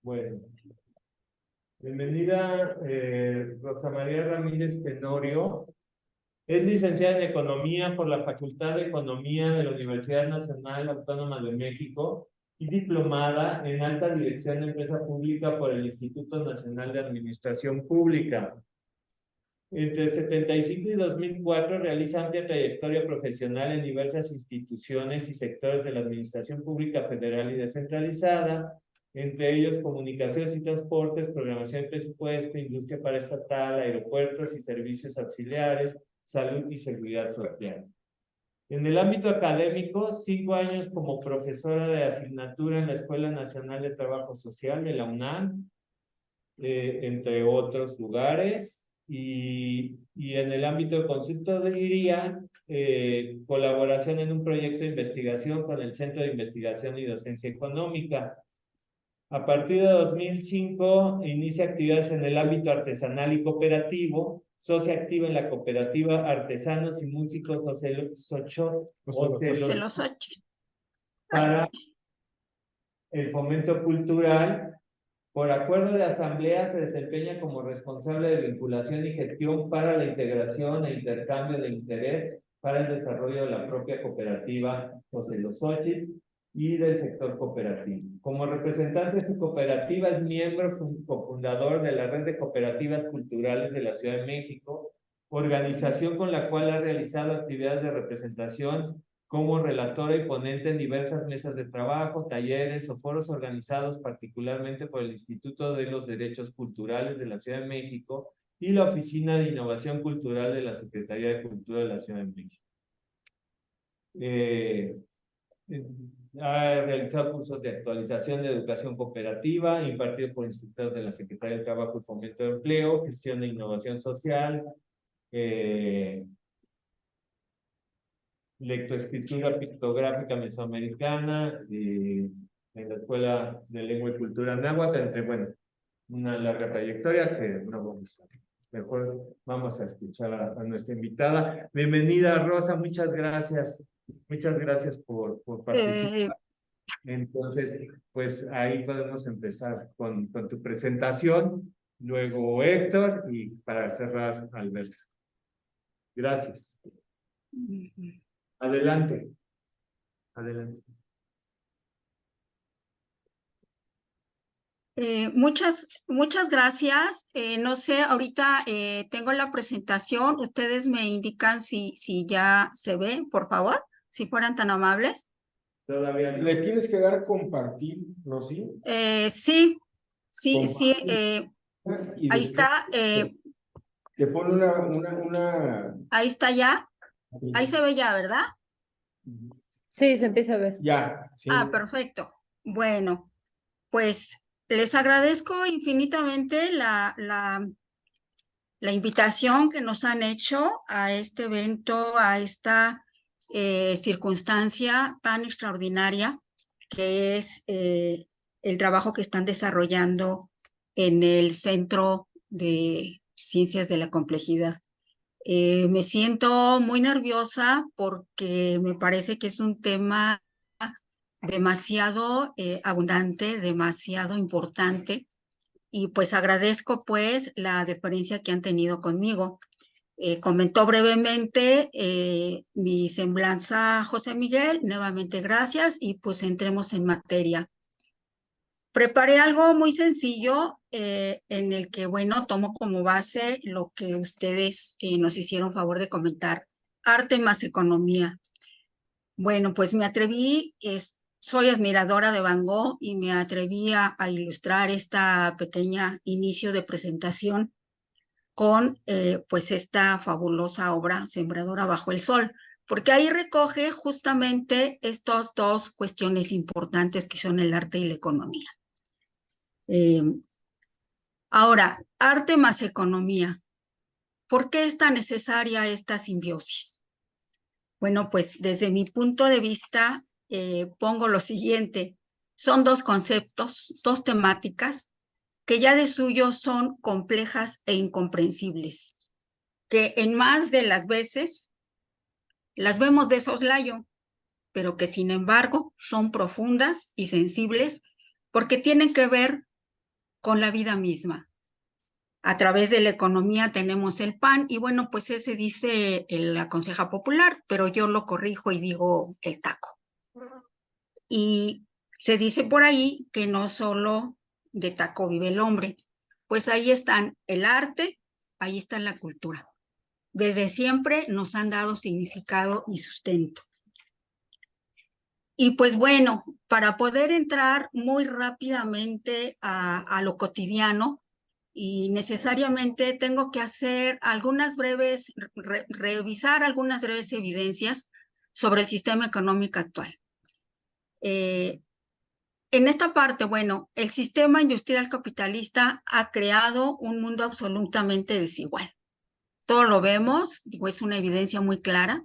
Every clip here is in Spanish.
Bueno, bienvenida Rosa María Ramírez Tenorio. Es licenciada en Economía por la Facultad de Economía de la Universidad Nacional Autónoma de México y diplomada en Alta Dirección de Empresa Pública por el Instituto Nacional de Administración Pública. Entre 1975 y 2004 realiza amplia trayectoria profesional en diversas instituciones y sectores de la Administración Pública Federal y descentralizada, entre ellos comunicaciones y transportes, programación y presupuesto, industria paraestatal, aeropuertos y servicios auxiliares, salud y seguridad social. En el ámbito académico, 5 años como profesora de asignatura en la Escuela Nacional de Trabajo Social de la UNAM, entre otros lugares. Y en el ámbito de consultoría, colaboración en un proyecto de investigación con el Centro de Investigación y Docencia Económica. A partir de 2005 inicia actividades en el ámbito artesanal y cooperativo, socia activa en la cooperativa Artesanos y Músicos para el fomento cultural. Por acuerdo de asamblea se desempeña como responsable de vinculación y gestión para la integración e intercambio de interés para el desarrollo de la propia cooperativa Ocelosochitl y del sector cooperativo. Como representante de su cooperativa es miembro cofundador de la Red de Cooperativas Culturales de la Ciudad de México, organización con la cual ha realizado actividades de representación como relatora y ponente en diversas mesas de trabajo, talleres o foros organizados particularmente por el Instituto de los Derechos Culturales de la Ciudad de México y la Oficina de Innovación Cultural de la Secretaría de Cultura de la Ciudad de México. Ha realizado cursos de actualización de educación cooperativa, impartido por instructores de la Secretaría de Trabajo y Fomento de Empleo, gestión de innovación social, lectoescritura pictográfica mesoamericana, en la Escuela de Lengua y Cultura náhuatl, entre, bueno, una larga trayectoria que no vamos a... Mejor vamos a escuchar a nuestra invitada. Bienvenida, Rosa, muchas gracias. Muchas gracias por participar. Entonces, pues ahí podemos empezar con tu presentación, luego Héctor y para cerrar, Alberto. Gracias. Adelante. Adelante. Muchas gracias. No sé, ahorita tengo la presentación. Ustedes me indican si ya se ve, por favor, si fueran tan amables. Todavía no. Le tienes que dar compartir, ¿no? ¿Sí? Sí. Y Ahí está. Te pone una... Ahí está ya. Ahí se ve ya, ¿verdad? Sí, se empieza a ver. Ya. Sí. Ah, perfecto. Bueno, pues les agradezco infinitamente la invitación que nos han hecho a este evento, a esta circunstancia tan extraordinaria que es el trabajo que están desarrollando en el Centro de Ciencias de la Complejidad. Me siento muy nerviosa porque me parece que es un tema demasiado abundante, demasiado importante, y pues agradezco pues la deferencia que han tenido conmigo. Comentó brevemente mi semblanza José Miguel, nuevamente gracias, y pues entremos en materia. Preparé algo muy sencillo en el que, bueno, tomo como base lo que ustedes nos hicieron favor de comentar, arte más economía. Bueno, pues me atreví, soy admiradora de Van Gogh y me atreví a ilustrar esta pequeña inicio de presentación con pues esta fabulosa obra Sembradora bajo el sol, porque ahí recoge justamente estas dos cuestiones importantes que son el arte y la economía. Ahora, arte más economía. ¿Por qué es tan necesaria esta simbiosis? Bueno, pues desde mi punto de vista pongo lo siguiente. Son dos conceptos, dos temáticas que ya de suyo son complejas e incomprensibles, que en más de las veces las vemos de soslayo, pero que sin embargo son profundas y sensibles porque tienen que ver con la vida misma. A través de la economía tenemos el pan y bueno, pues ese dice la conseja popular, pero yo lo corrijo y digo el taco. Y se dice por ahí que no solo de taco vive el hombre, pues ahí están el arte, ahí está la cultura. Desde siempre nos han dado significado y sustento. Y pues bueno, para poder entrar muy rápidamente a lo cotidiano, y necesariamente tengo que hacer algunas breves, revisar algunas breves evidencias sobre el sistema económico actual. En esta parte, bueno, el sistema industrial capitalista ha creado un mundo absolutamente desigual. Todo lo vemos, digo, es una evidencia muy clara.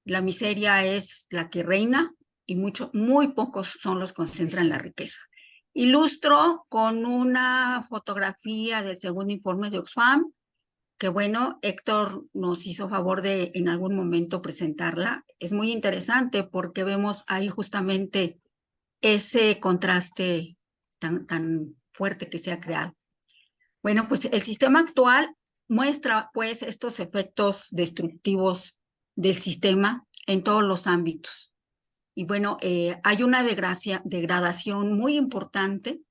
La miseria es la que reina y muy pocos son los que concentran la riqueza. Ilustro con una fotografía del segundo informe de Oxfam, que bueno, Héctor nos hizo favor de en algún momento presentarla. Es muy interesante porque vemos ahí justamente ese contraste tan fuerte que se ha creado. Bueno, pues el sistema actual muestra pues estos efectos destructivos del sistema en todos los ámbitos. Y bueno, hay una degradación muy importante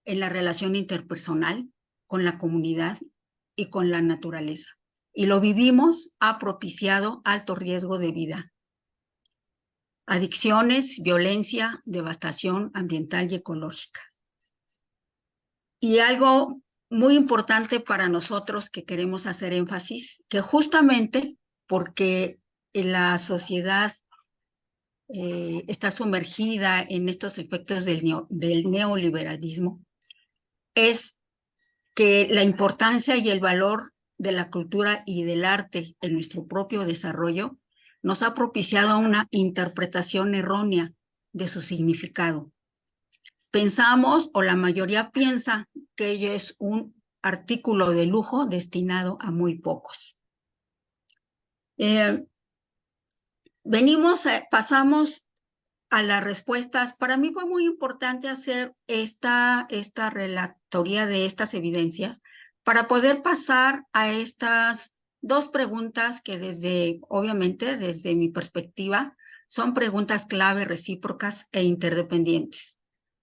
en la relación interpersonal con la comunidad y con la naturaleza. Y lo vivimos, ha propiciado alto riesgo de vida. Adicciones, violencia, devastación ambiental y ecológica. Y algo muy importante para nosotros que queremos hacer énfasis, que justamente porque la sociedad está sumergida en estos efectos del neoliberalismo, es que la importancia y el valor de la cultura y del arte en nuestro propio desarrollo nos ha propiciado una interpretación errónea de su significado. Pensamos, o la mayoría piensa, que ello es un artículo de lujo destinado a muy pocos. Pasamos a las respuestas. Para mí fue muy importante hacer esta relatoría de estas evidencias para poder pasar a estas dos preguntas que obviamente, desde mi perspectiva, son preguntas clave, recíprocas e interdependientes.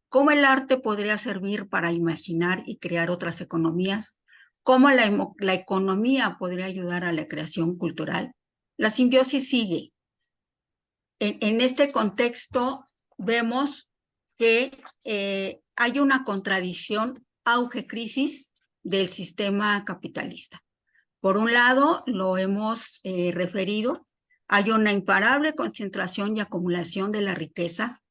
¿Cómo el arte podría servir para imaginar y crear otras economías? ¿Cómo la economía podría ayudar a la creación cultural? La simbiosis sigue. En este contexto vemos que hay una contradicción auge-crisis del sistema capitalista. Por un lado, lo hemos referido, hay una imparable concentración y acumulación de la riqueza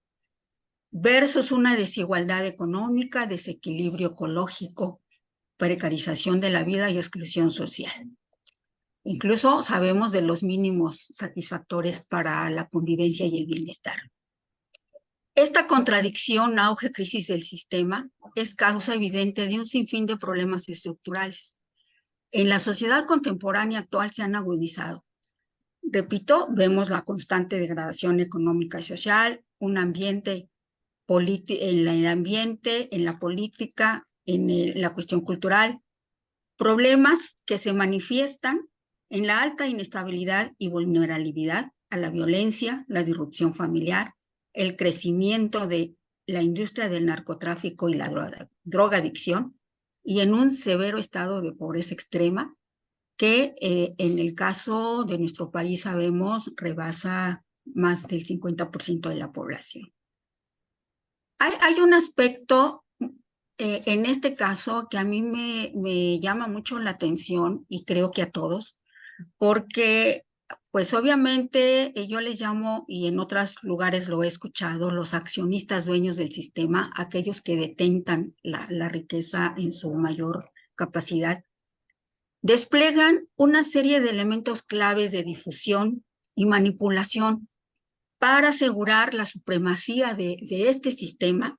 versus una desigualdad económica, desequilibrio ecológico, precarización de la vida y exclusión social. Incluso sabemos de los mínimos satisfactores para la convivencia y el bienestar. Esta contradicción, auge, crisis del sistema, es causa evidente de un sinfín de problemas estructurales. En la sociedad contemporánea actual se han agudizado. Repito, vemos la constante degradación económica y social, un ambiente en el ambiente, en la política, en la cuestión cultural, problemas que se manifiestan en la alta inestabilidad y vulnerabilidad a la violencia, la disrupción familiar, el crecimiento de la industria del narcotráfico y la drogadicción, y en un severo estado de pobreza extrema que en el caso de nuestro país sabemos rebasa más del 50% de la población. Hay un aspecto en este caso que a mí me llama mucho la atención y creo que a todos, porque pues obviamente yo les llamo, y en otros lugares lo he escuchado, los accionistas dueños del sistema, aquellos que detentan la riqueza en su mayor capacidad, despliegan una serie de elementos claves de difusión y manipulación para asegurar la supremacía de este sistema.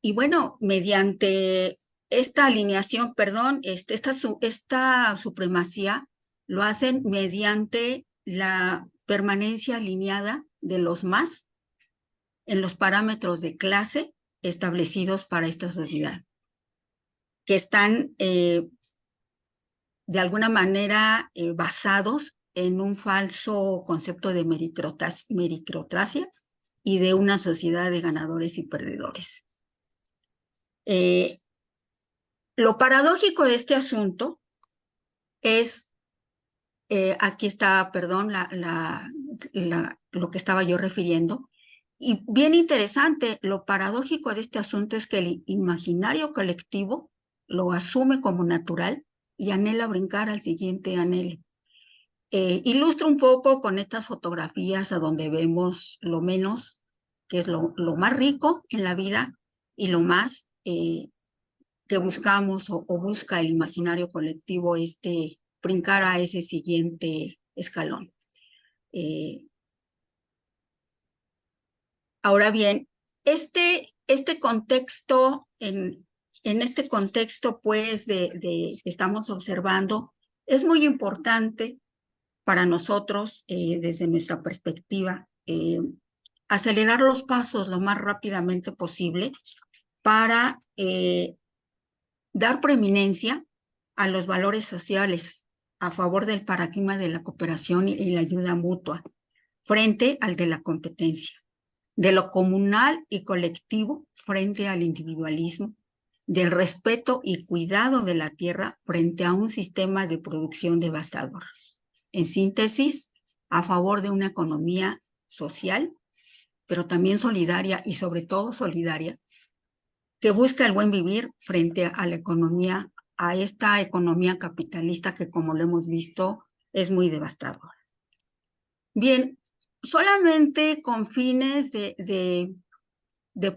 Y bueno, mediante esta alineación, perdón, esta supremacía lo hacen mediante la permanencia alineada de los más en los parámetros de clase establecidos para esta sociedad. que están de alguna manera basados en un falso concepto de meritocracia y de una sociedad de ganadores y perdedores. Lo paradójico de este asunto es, aquí está, perdón, lo que estaba yo refiriendo, y bien interesante, lo paradójico de este asunto es que el imaginario colectivo lo asume como natural y anhela brincar al siguiente anhelo. Ilustro un poco con estas fotografías a donde vemos lo menos, que es lo más rico en la vida y lo más que buscamos o busca el imaginario colectivo, brincar a ese siguiente escalón. Ahora bien, este contexto, en este contexto pues que estamos observando, es muy importante para nosotros desde nuestra perspectiva acelerar los pasos lo más rápidamente posible para dar preeminencia a los valores sociales a favor del paradigma de la cooperación y la ayuda mutua frente al de la competencia, de lo comunal y colectivo frente al individualismo, del respeto y cuidado de la tierra frente a un sistema de producción devastador. En síntesis, a favor de una economía social, pero también solidaria y sobre todo solidaria, que busca el buen vivir frente a la economía, a esta economía capitalista que, como lo hemos visto, es muy devastadora. Bien, solamente con fines de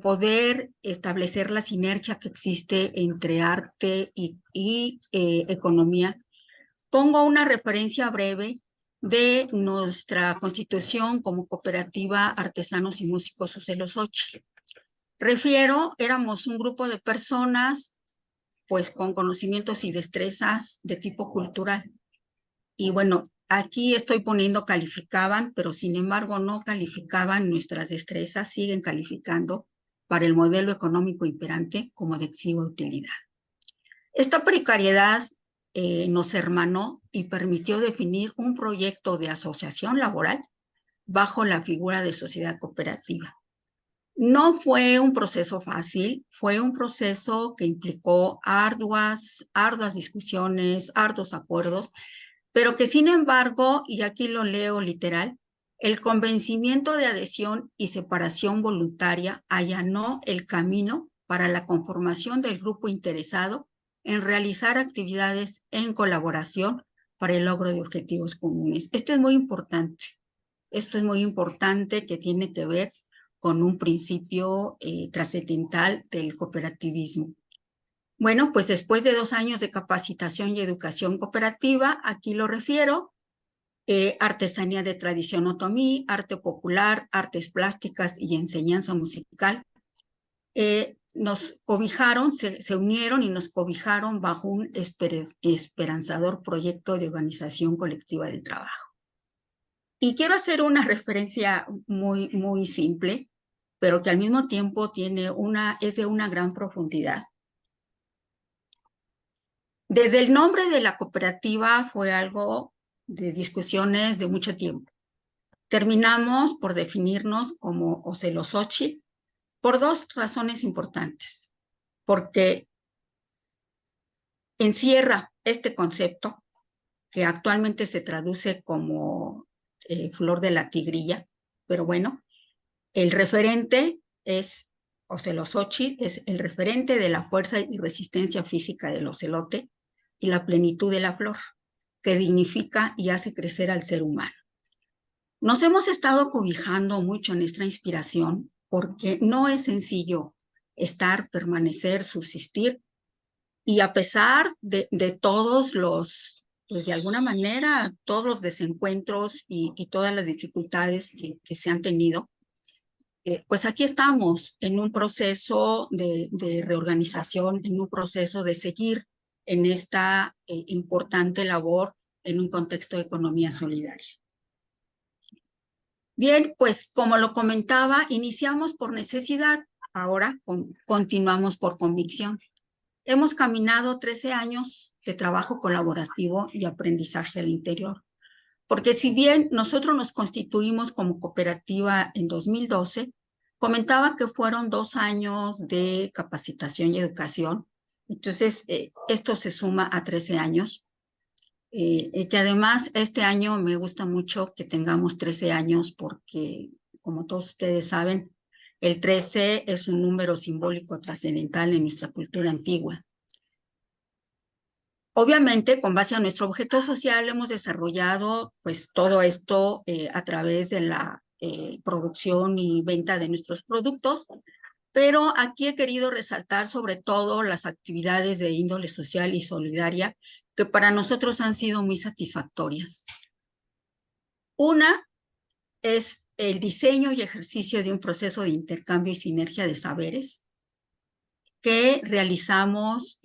poder establecer la sinergia que existe entre arte y economía, pongo una referencia breve de nuestra constitución como cooperativa Artesanos y Músicos Ucelosochi. Éramos un grupo de personas pues con conocimientos y destrezas de tipo cultural. Y bueno, aquí estoy poniendo calificaban, pero sin embargo no calificaban nuestras destrezas, siguen calificando para el modelo económico imperante como de exigua utilidad. Esta precariedad nos hermanó y permitió definir un proyecto de asociación laboral bajo la figura de sociedad cooperativa. No fue un proceso fácil, fue un proceso que implicó arduas discusiones, arduos acuerdos, pero que sin embargo, y aquí lo leo literal, el convencimiento de adhesión y separación voluntaria allanó el camino para la conformación del grupo interesado en realizar actividades en colaboración para el logro de objetivos comunes. Esto es muy importante que tiene que ver con un principio trascendental del cooperativismo. Bueno, pues después de 2 años de capacitación y educación cooperativa, aquí lo refiero, artesanía de tradición otomí, arte popular, artes plásticas y enseñanza musical, nos cobijaron, se unieron y nos cobijaron bajo un esperanzador proyecto de organización colectiva del trabajo. Y quiero hacer una referencia muy, muy simple, pero que al mismo tiempo es de una gran profundidad. Desde el nombre de la cooperativa fue algo de discusiones de mucho tiempo. Terminamos por definirnos como Ocelosochi por 2 razones importantes. Porque encierra este concepto que actualmente se traduce como flor de la tigrilla, pero bueno, el referente es Ocelosochi, es el referente de la fuerza y resistencia física del ocelote y la plenitud de la flor, que dignifica y hace crecer al ser humano. Nos hemos estado cobijando mucho en nuestra inspiración porque no es sencillo estar, permanecer, subsistir, y a pesar de todos los, pues de alguna manera, todos los desencuentros y todas las dificultades que se han tenido, pues aquí estamos en un proceso de reorganización, en un proceso de seguir en esta importante labor en un contexto de economía solidaria. Bien, pues como lo comentaba, iniciamos por necesidad, ahora continuamos por convicción. hemos caminado 13 años de trabajo colaborativo y aprendizaje al interior. Porque si bien nosotros nos constituimos como cooperativa en 2012, comentaba que fueron 2 años de capacitación y educación. Entonces, esto se suma a 13 años. Que además este año me gusta mucho que tengamos 13 años porque, como todos ustedes saben, el 13 es un número simbólico trascendental en nuestra cultura antigua. Obviamente, con base a nuestro objeto social, hemos desarrollado pues todo esto a través de la producción y venta de nuestros productos, pero aquí he querido resaltar sobre todo las actividades de índole social y solidaria que para nosotros han sido muy satisfactorias. Una es el diseño y ejercicio de un proceso de intercambio y sinergia de saberes que realizamos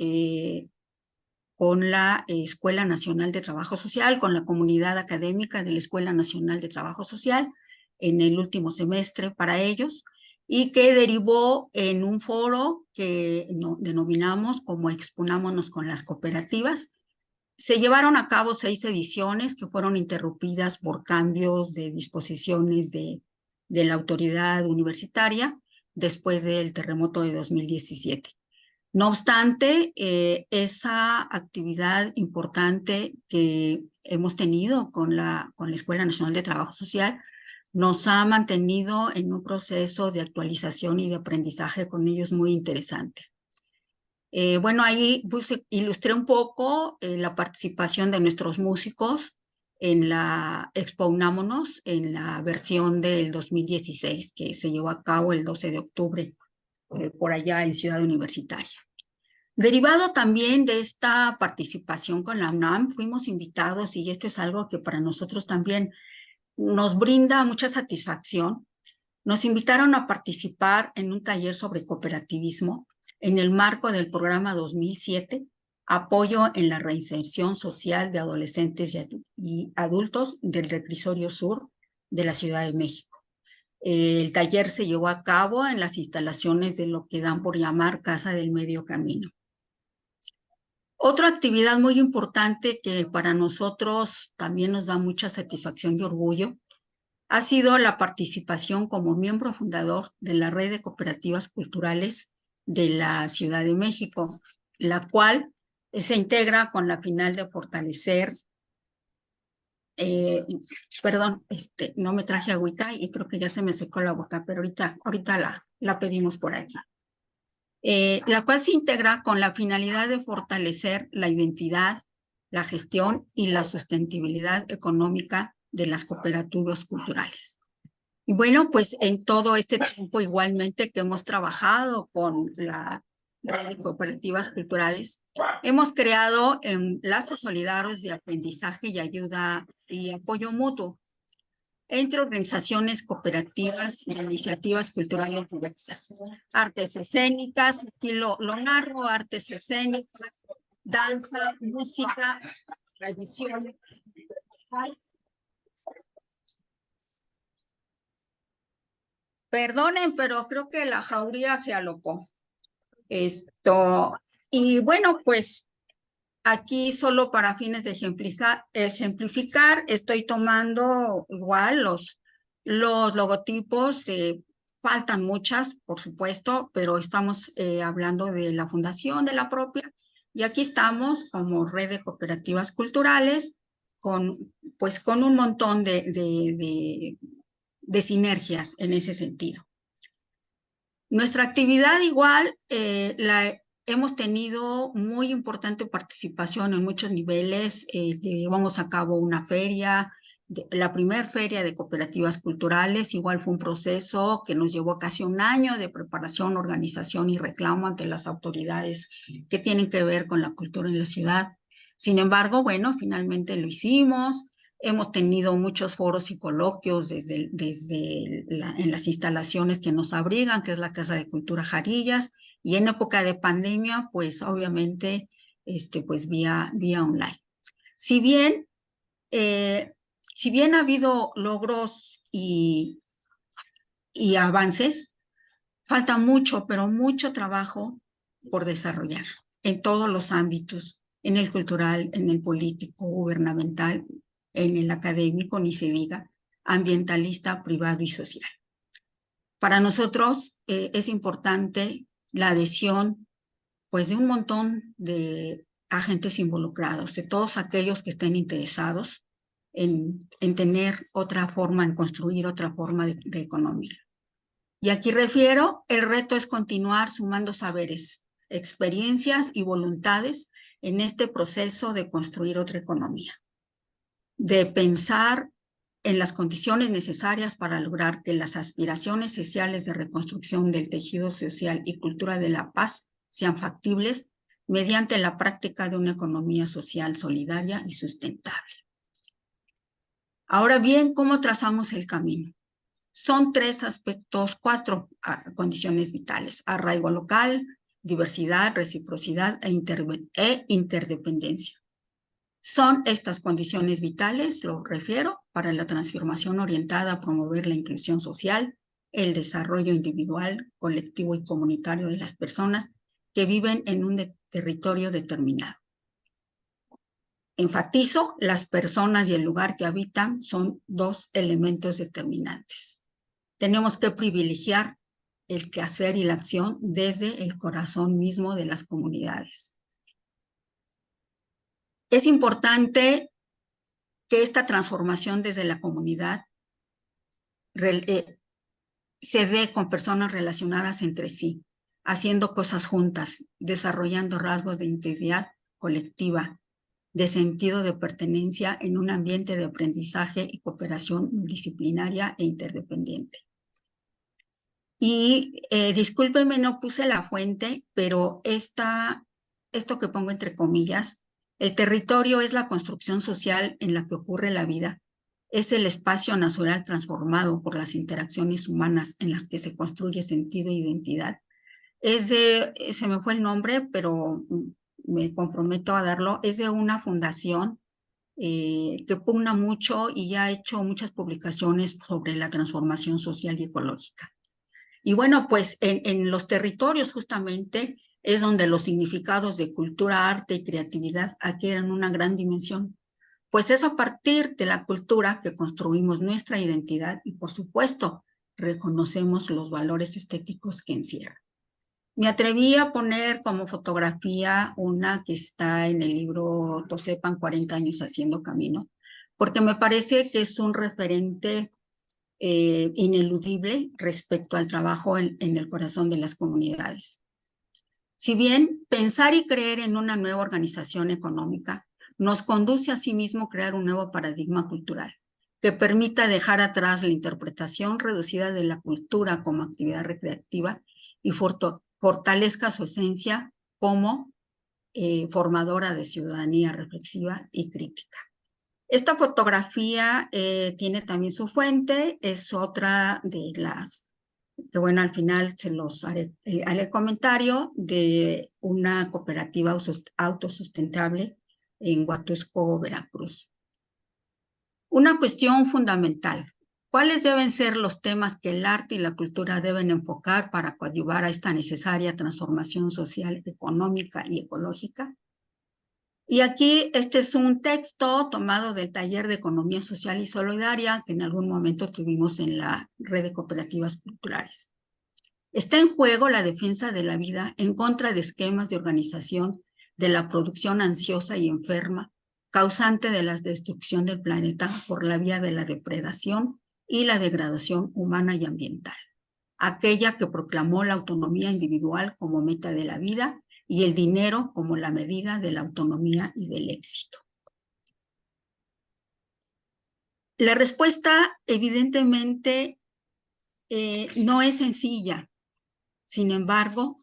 con la Escuela Nacional de Trabajo Social, con la comunidad académica de la Escuela Nacional de Trabajo Social en el último semestre para ellos, y que derivó en un foro que denominamos como Exponámonos con las Cooperativas. Se llevaron a cabo 6 ediciones que fueron interrumpidas por cambios de disposiciones de la autoridad universitaria después del terremoto de 2017. No obstante, esa actividad importante que hemos tenido con la Escuela Nacional de Trabajo Social nos ha mantenido en un proceso de actualización y de aprendizaje con ellos muy interesante. Bueno, ahí pues, ilustré un poco la participación de nuestros músicos en la Exponámonos, en la versión del 2016, que se llevó a cabo el 12 de octubre por allá en Ciudad Universitaria. Derivado también de esta participación con la UNAM, fuimos invitados, y esto es algo que para nosotros también nos brinda mucha satisfacción. Nos invitaron a participar en un taller sobre cooperativismo en el marco del programa 2007, Apoyo en la Reinserción Social de Adolescentes y Adultos del Reclusorio Sur de la Ciudad de México. El taller se llevó a cabo en las instalaciones de lo que dan por llamar Casa del Medio Camino. Otra actividad muy importante que para nosotros también nos da mucha satisfacción y orgullo ha sido la participación como miembro fundador de la Red de Cooperativas Culturales de la Ciudad de México, la cual se integra con la final de fortalecer, perdón, no me traje agüita y creo que ya se me secó la boca, pero ahorita la pedimos por aquí. La cual se integra con la finalidad de fortalecer la identidad, la gestión y la sustentabilidad económica de las cooperativas culturales. Y bueno, pues en todo este tiempo igualmente que hemos trabajado con la red de cooperativas culturales, hemos creado lazos solidarios de aprendizaje y ayuda y apoyo mutuo entre organizaciones cooperativas e iniciativas culturales diversas. Artes escénicas, aquí lo narro, artes escénicas, danza, música, tradición. Perdonen, pero creo que la jauría se alocó. Y bueno, pues aquí solo para fines de ejemplificar, estoy tomando igual los logotipos, faltan muchas, por supuesto, pero estamos hablando de la fundación, de la propia, y aquí estamos como red de cooperativas culturales, con un montón de sinergias en ese sentido. Nuestra actividad igual hemos tenido muy importante participación en muchos niveles. Llevamos a cabo una feria, la primera feria de cooperativas culturales. Igual fue un proceso que nos llevó casi un año de preparación, organización y reclamo ante las autoridades que tienen que ver con la cultura en la ciudad. Sin embargo, bueno, finalmente lo hicimos. Hemos tenido muchos foros y coloquios en las instalaciones que nos abrigan, que es la Casa de Cultura Jarillas, y en época de pandemia, pues obviamente, pues vía online. Si bien ha habido logros y avances, falta mucho, pero mucho trabajo por desarrollar en todos los ámbitos, en el cultural, en el político, gubernamental, en el académico, ni se diga, ambientalista, privado y social. Para nosotros es importante la adhesión pues, de un montón de agentes involucrados, de todos aquellos que estén interesados en tener otra forma, en construir otra forma de economía. Y aquí refiero, el reto es continuar sumando saberes, experiencias y voluntades en este proceso de construir otra economía, de pensar en las condiciones necesarias para lograr que las aspiraciones sociales de reconstrucción del tejido social y cultura de la paz sean factibles mediante la práctica de una economía social solidaria y sustentable. Ahora bien, ¿cómo trazamos el camino? Son 3 aspectos, 4 condiciones vitales: arraigo local, diversidad, reciprocidad e interdependencia. Son estas condiciones vitales, lo refiero, para la transformación orientada a promover la inclusión social, el desarrollo individual, colectivo y comunitario de las personas que viven en un territorio determinado. Enfatizo, las personas y el lugar que habitan son 2 elementos determinantes. Tenemos que privilegiar el quehacer y la acción desde el corazón mismo de las comunidades. Es importante que esta transformación desde la comunidad se dé con personas relacionadas entre sí, haciendo cosas juntas, desarrollando rasgos de identidad colectiva, de sentido de pertenencia en un ambiente de aprendizaje y cooperación disciplinaria e interdependiente. Y discúlpeme, no puse la fuente, pero esto que pongo entre comillas, el territorio es la construcción social en la que ocurre la vida, es el espacio natural transformado por las interacciones humanas en las que se construye sentido e identidad. Se me fue el nombre, pero me comprometo a darlo, es de una fundación que pugna mucho y ya ha hecho muchas publicaciones sobre la transformación social y ecológica. Y bueno, pues en los territorios justamente es donde los significados de cultura, arte y creatividad adquieren una gran dimensión. Pues es a partir de la cultura que construimos nuestra identidad y, por supuesto, reconocemos los valores estéticos que encierra. Me atreví a poner como fotografía una que está en el libro Tosepan, 40 años haciendo camino, porque me parece que es un referente ineludible respecto al trabajo en el corazón de las comunidades. Si bien pensar y creer en una nueva organización económica nos conduce a sí mismo a crear un nuevo paradigma cultural que permita dejar atrás la interpretación reducida de la cultura como actividad recreativa y fortalezca su esencia como formadora de ciudadanía reflexiva y crítica. Esta fotografía tiene también su fuente, es otra de las, que bueno, al final se los haré el comentario, de una cooperativa autosustentable en Huatusco, Veracruz. Una cuestión fundamental: ¿cuáles deben ser los temas que el arte y la cultura deben enfocar para coadyuvar a esta necesaria transformación social, económica y ecológica? Y aquí este es un texto tomado del taller de Economía Social y Solidaria que en algún momento tuvimos en la red de cooperativas culturales. Está en juego la defensa de la vida en contra de esquemas de organización de la producción ansiosa y enferma, causante de la destrucción del planeta por la vía de la depredación y la degradación humana y ambiental, aquella que proclamó la autonomía individual como meta de la vida y el dinero como la medida de la autonomía y del éxito. La respuesta, evidentemente, no es sencilla. Sin embargo,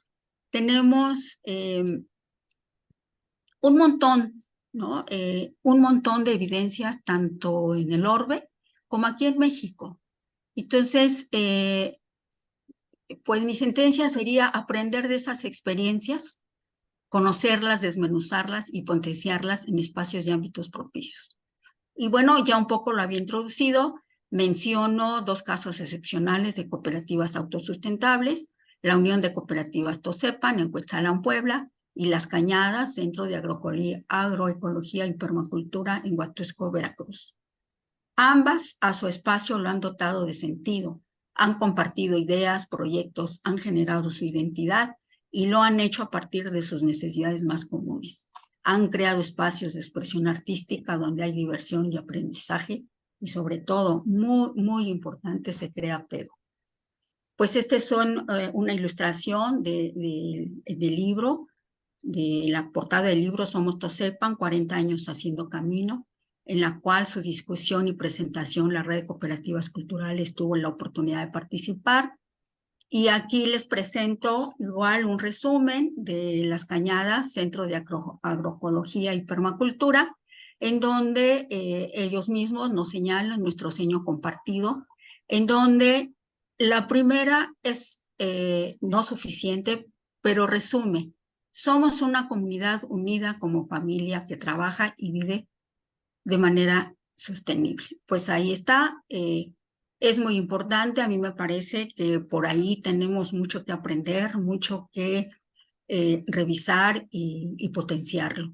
tenemos un montón, ¿no? Un montón de evidencias, tanto en el orbe como aquí en México. Entonces, pues mi sentencia sería aprender de esas experiencias, conocerlas, desmenuzarlas y potenciarlas en espacios y ámbitos propicios. Y bueno, ya un poco lo había introducido, menciono 2 casos excepcionales de cooperativas autosustentables: la Unión de Cooperativas Tosepan en Cuetzalan, Puebla, y Las Cañadas, Centro de Agroecología y Permacultura en Huatusco, Veracruz. Ambas a su espacio lo han dotado de sentido, han compartido ideas, proyectos, han generado su identidad y lo han hecho a partir de sus necesidades más comunes. Han creado espacios de expresión artística donde hay diversión y aprendizaje y sobre todo, muy importante, se crea apego. Pues son una ilustración del libro, de la portada del libro Somos Tosepan, 40 años haciendo camino, en la cual su discusión y presentación la Red de Cooperativas Culturales tuvo la oportunidad de participar. Y aquí les presento igual un resumen de Las Cañadas, Centro de Agroecología y Permacultura, en donde ellos mismos nos señalan nuestro sello compartido, en donde la primera es no suficiente, pero resume. Somos una comunidad unida como familia que trabaja y vive de manera sostenible. Pues ahí está. Es muy importante. A mí me parece que por ahí tenemos mucho que aprender, mucho que revisar y potenciarlo.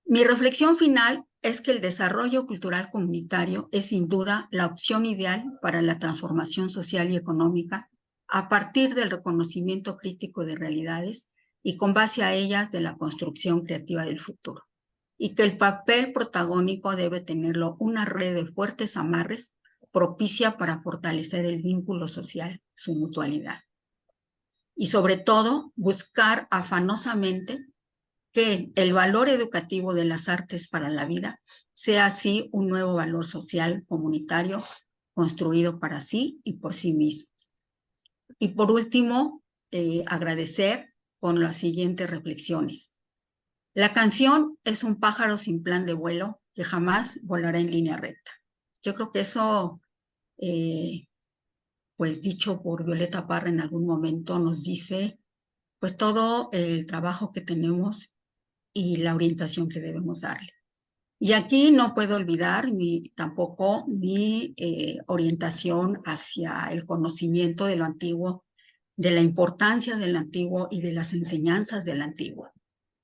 Mi reflexión final es que el desarrollo cultural comunitario es sin duda la opción ideal para la transformación social y económica a partir del reconocimiento crítico de realidades y con base a ellas de la construcción creativa del futuro. Y que el papel protagónico debe tenerlo una red de fuertes amarres propicia para fortalecer el vínculo social, su mutualidad. Y sobre todo, buscar afanosamente que el valor educativo de las artes para la vida sea así un nuevo valor social comunitario construido para sí y por sí mismo. Y por último, agradecer con las siguientes reflexiones. La canción es un pájaro sin plan de vuelo que jamás volará en línea recta. Yo creo que eso, pues dicho por Violeta Parra en algún momento, nos dice pues todo el trabajo que tenemos y la orientación que debemos darle. Y aquí no puedo olvidar tampoco mi orientación hacia el conocimiento de lo antiguo, de la importancia del antiguo y de las enseñanzas del antiguo.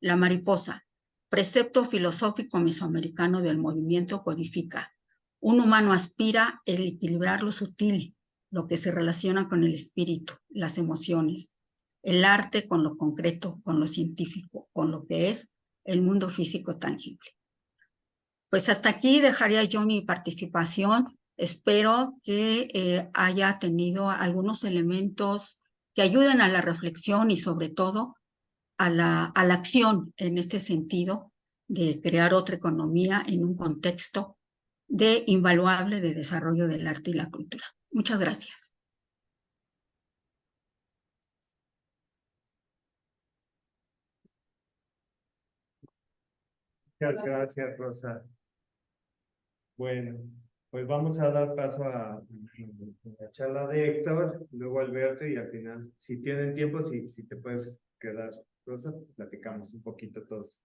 La mariposa, precepto filosófico mesoamericano del movimiento, codifica. Un humano aspira el equilibrar lo sutil, lo que se relaciona con el espíritu, las emociones, el arte con lo concreto, con lo científico, con lo que es el mundo físico tangible. Pues hasta aquí dejaría yo mi participación. Espero que haya tenido algunos elementos que ayuden a la reflexión y sobre todo a la acción en este sentido de crear otra economía en un contexto invaluable de desarrollo del arte y la cultura. Muchas gracias. Muchas gracias, Rosa. Bueno, pues vamos a dar paso a la charla de Héctor, luego Alberto y al final, si tienen tiempo, si te puedes quedar, Rosa, platicamos un poquito todos.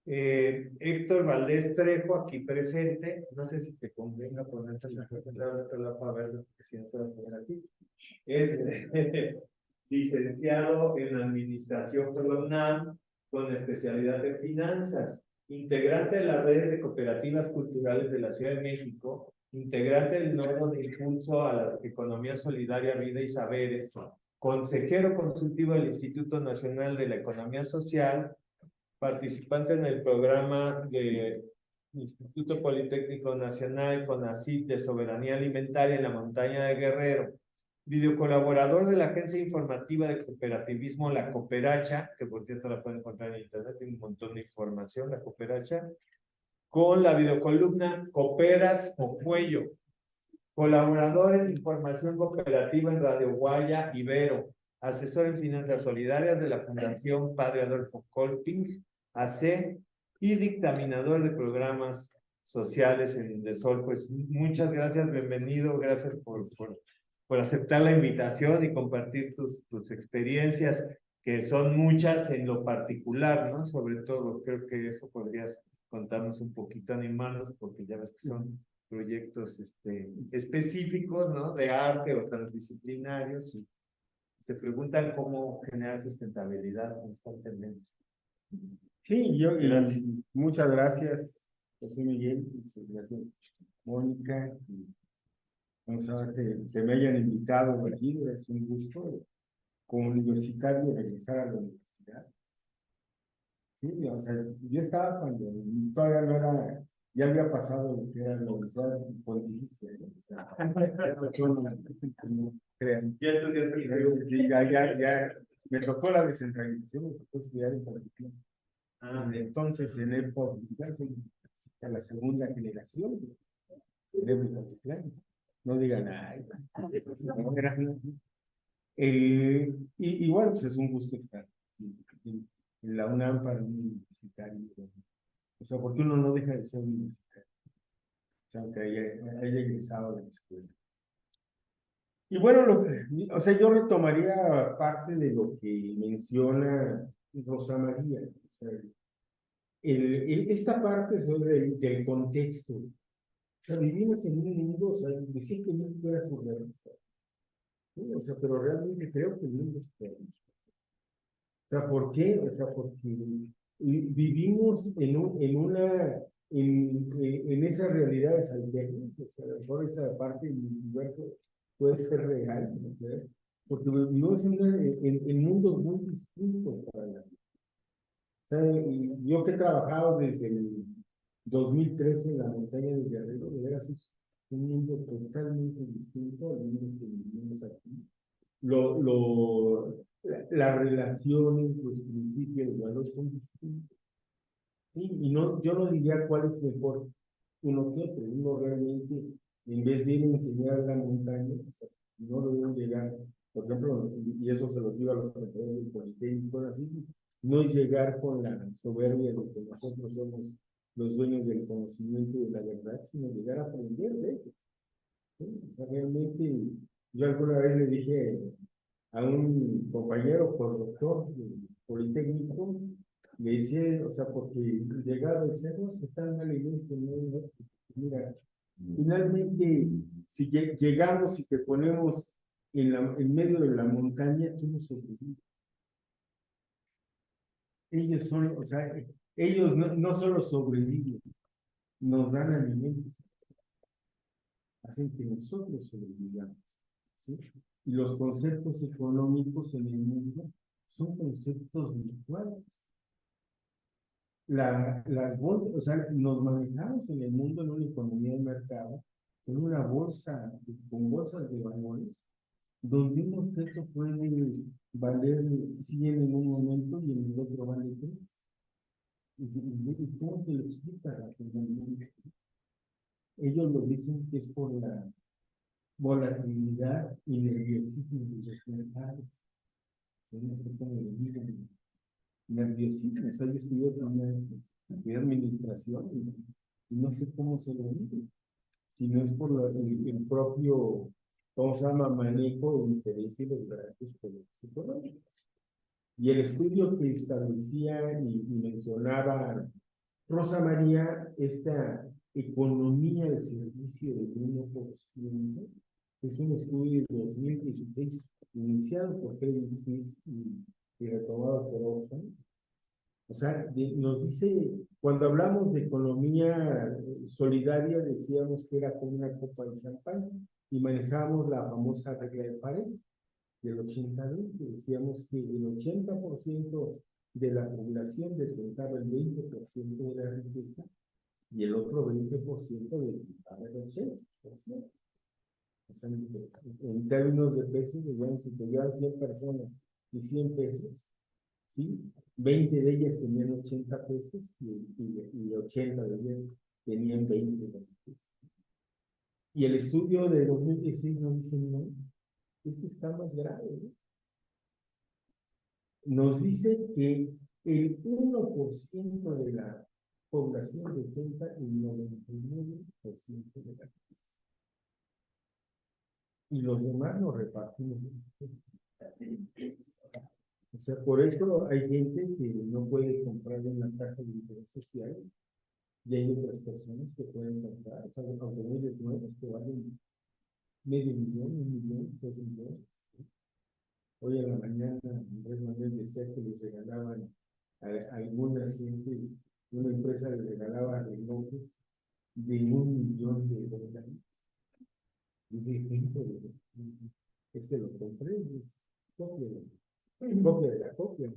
Héctor Valdés Trejo, aquí presente. No sé si te convenga ponerte la otra para verlo, porque si no te vas a poner aquí. Es licenciado en Administración por la UNAM, con especialidad en Finanzas, integrante de la Red de Cooperativas Culturales de la Ciudad de México, integrante del Nodo de Impulso a la Economía Solidaria, Vida y Saberes, consejero consultivo del Instituto Nacional de la Economía Social, participante en el programa del Instituto Politécnico Nacional CONACYT de Soberanía Alimentaria en la Montaña de Guerrero, videocolaborador de la agencia informativa de cooperativismo La Cooperacha, que por cierto la pueden encontrar en internet, tiene un montón de información, La Cooperacha, con la videocolumna Cooperas o Cuello, colaborador en información cooperativa en Radio Guaya Ibero, asesor en finanzas solidarias de la Fundación Padre Adolfo Kolping, AC, y dictaminador de programas sociales en Indesol. Pues muchas gracias, bienvenido, gracias por aceptar la invitación y compartir tus experiencias, que son muchas en lo particular, ¿no? Sobre todo, creo que eso podrías contarnos un poquito, animarnos, porque ya ves que son proyectos específicos, ¿no? De arte o transdisciplinarios. se preguntan cómo generar sustentabilidad constantemente. Sí, Gracias. muchas gracias, José Miguel, muchas gracias, Mónica, y vamos a ver que me hayan invitado aquí, es un gusto como universitario regresar a la universidad. Sí, o sea, yo estaba cuando todavía no era, ya había pasado lo que era la universidad pontificia, ¿no? O sea, no crean. Ya estudiaste. Sí, ya, me tocó la descentralización, me tocó estudiar en particular. Entonces, en época, soy a la segunda generación de Particular. No digan, ay, no, y bueno, pues es un gusto estar en la UNAM para un universitario. O sea, porque uno no deja de ser universitario. O sea, aunque haya egresado de la escuela. Y bueno, o sea, yo retomaría parte de lo que menciona Rosa María. O sea, esta parte es del contexto. O sea, vivimos en un mundo, o sea, decir que el mundo era surrealista. ¿Sí? O sea, pero realmente creo que el mundo es realista. O sea, ¿por qué? O sea, porque vivimos en esas realidades alternas. O sea, a lo mejor esa parte del universo puede ser real, ¿no? O sea, porque vivimos en mundos muy distintos para la vida. O sea, yo que he trabajado desde el 2013 en la montaña de Guerrero, de veras es un mundo totalmente distinto al mundo que vivimos aquí. Las relaciones, los principios, los valores son distintos. ¿Sí? Y no, yo no diría cuál es mejor uno que otro. Uno realmente, en vez de ir a enseñar la montaña, o sea, no deben llegar, por ejemplo, y eso se lo digo a los profesores del Politécnico, así, no es llegar con la soberbia de que nosotros somos los dueños del conocimiento y de la verdad, sino llegar a aprender de ellos. ¿Sí? O sea, realmente, yo alguna vez le dije a un compañero doctor del Politécnico, le decía, o sea, porque llegar a decir, no, es que están mal en esto, no, mira, finalmente, si llegamos y te ponemos en medio de la montaña, tú no sobrevives. Ellos son, o sea, ellos no solo sobreviven, nos dan alimentos, hacen que nosotros sobrevivamos, ¿sí? Y los conceptos económicos en el mundo son conceptos virtuales. O sea, nos manejamos en el mundo en una economía de mercado, en una bolsa, con bolsas de valores, donde un objeto puede valer 100 en un momento y en el otro vale 3. ¿Y cómo te lo explica? Ellos lo dicen que es por la volatilidad y nerviosismo de los mercados. Yo no sé cómo lo digan. Nerviosismo. O sea, yo estudié de administración y no sé cómo se lo dice. Si no es por el propio, ¿cómo se llama? Manejo de interés y los gráficos económicos. Y el estudio que establecía y mencionaba Rosa María, esta economía de servicio del 1%, es un estudio de 2016 iniciado por Credit Suisse y retomado por Oxfam. O sea, nos dice, cuando hablamos de economía solidaria, decíamos que era como una copa de champán y manejamos la famosa regla de Pareto del 80-20, decíamos que el 80% de la población detentaba el 20% de la riqueza y el otro 20% detentaba el 80%. O sea, en términos de pesos, digamos, si te llevan 100 personas y 100 pesos, ¿sí? 20 de ellas tenían 80 pesos y 80 de ellas tenían 20 pesos. Y el estudio de 2016 nos dice, no, esto está más grave, ¿no? Nos dice que el 1% de la población detenta el 99% de la riqueza. Y los demás nos repartimos. O sea, por eso hay gente que no puede comprar una casa de interés social y hay otras personas que pueden comprar, o sea, automóviles nuevos que valen $500,000, $1 millón, $2 millones. ¿Sí? Hoy en la mañana Andrés Manuel decía que les regalaban a algunas gentes, una empresa les regalaba relojes de $1 millón. Y dije, este lo compré, es copia de la copia.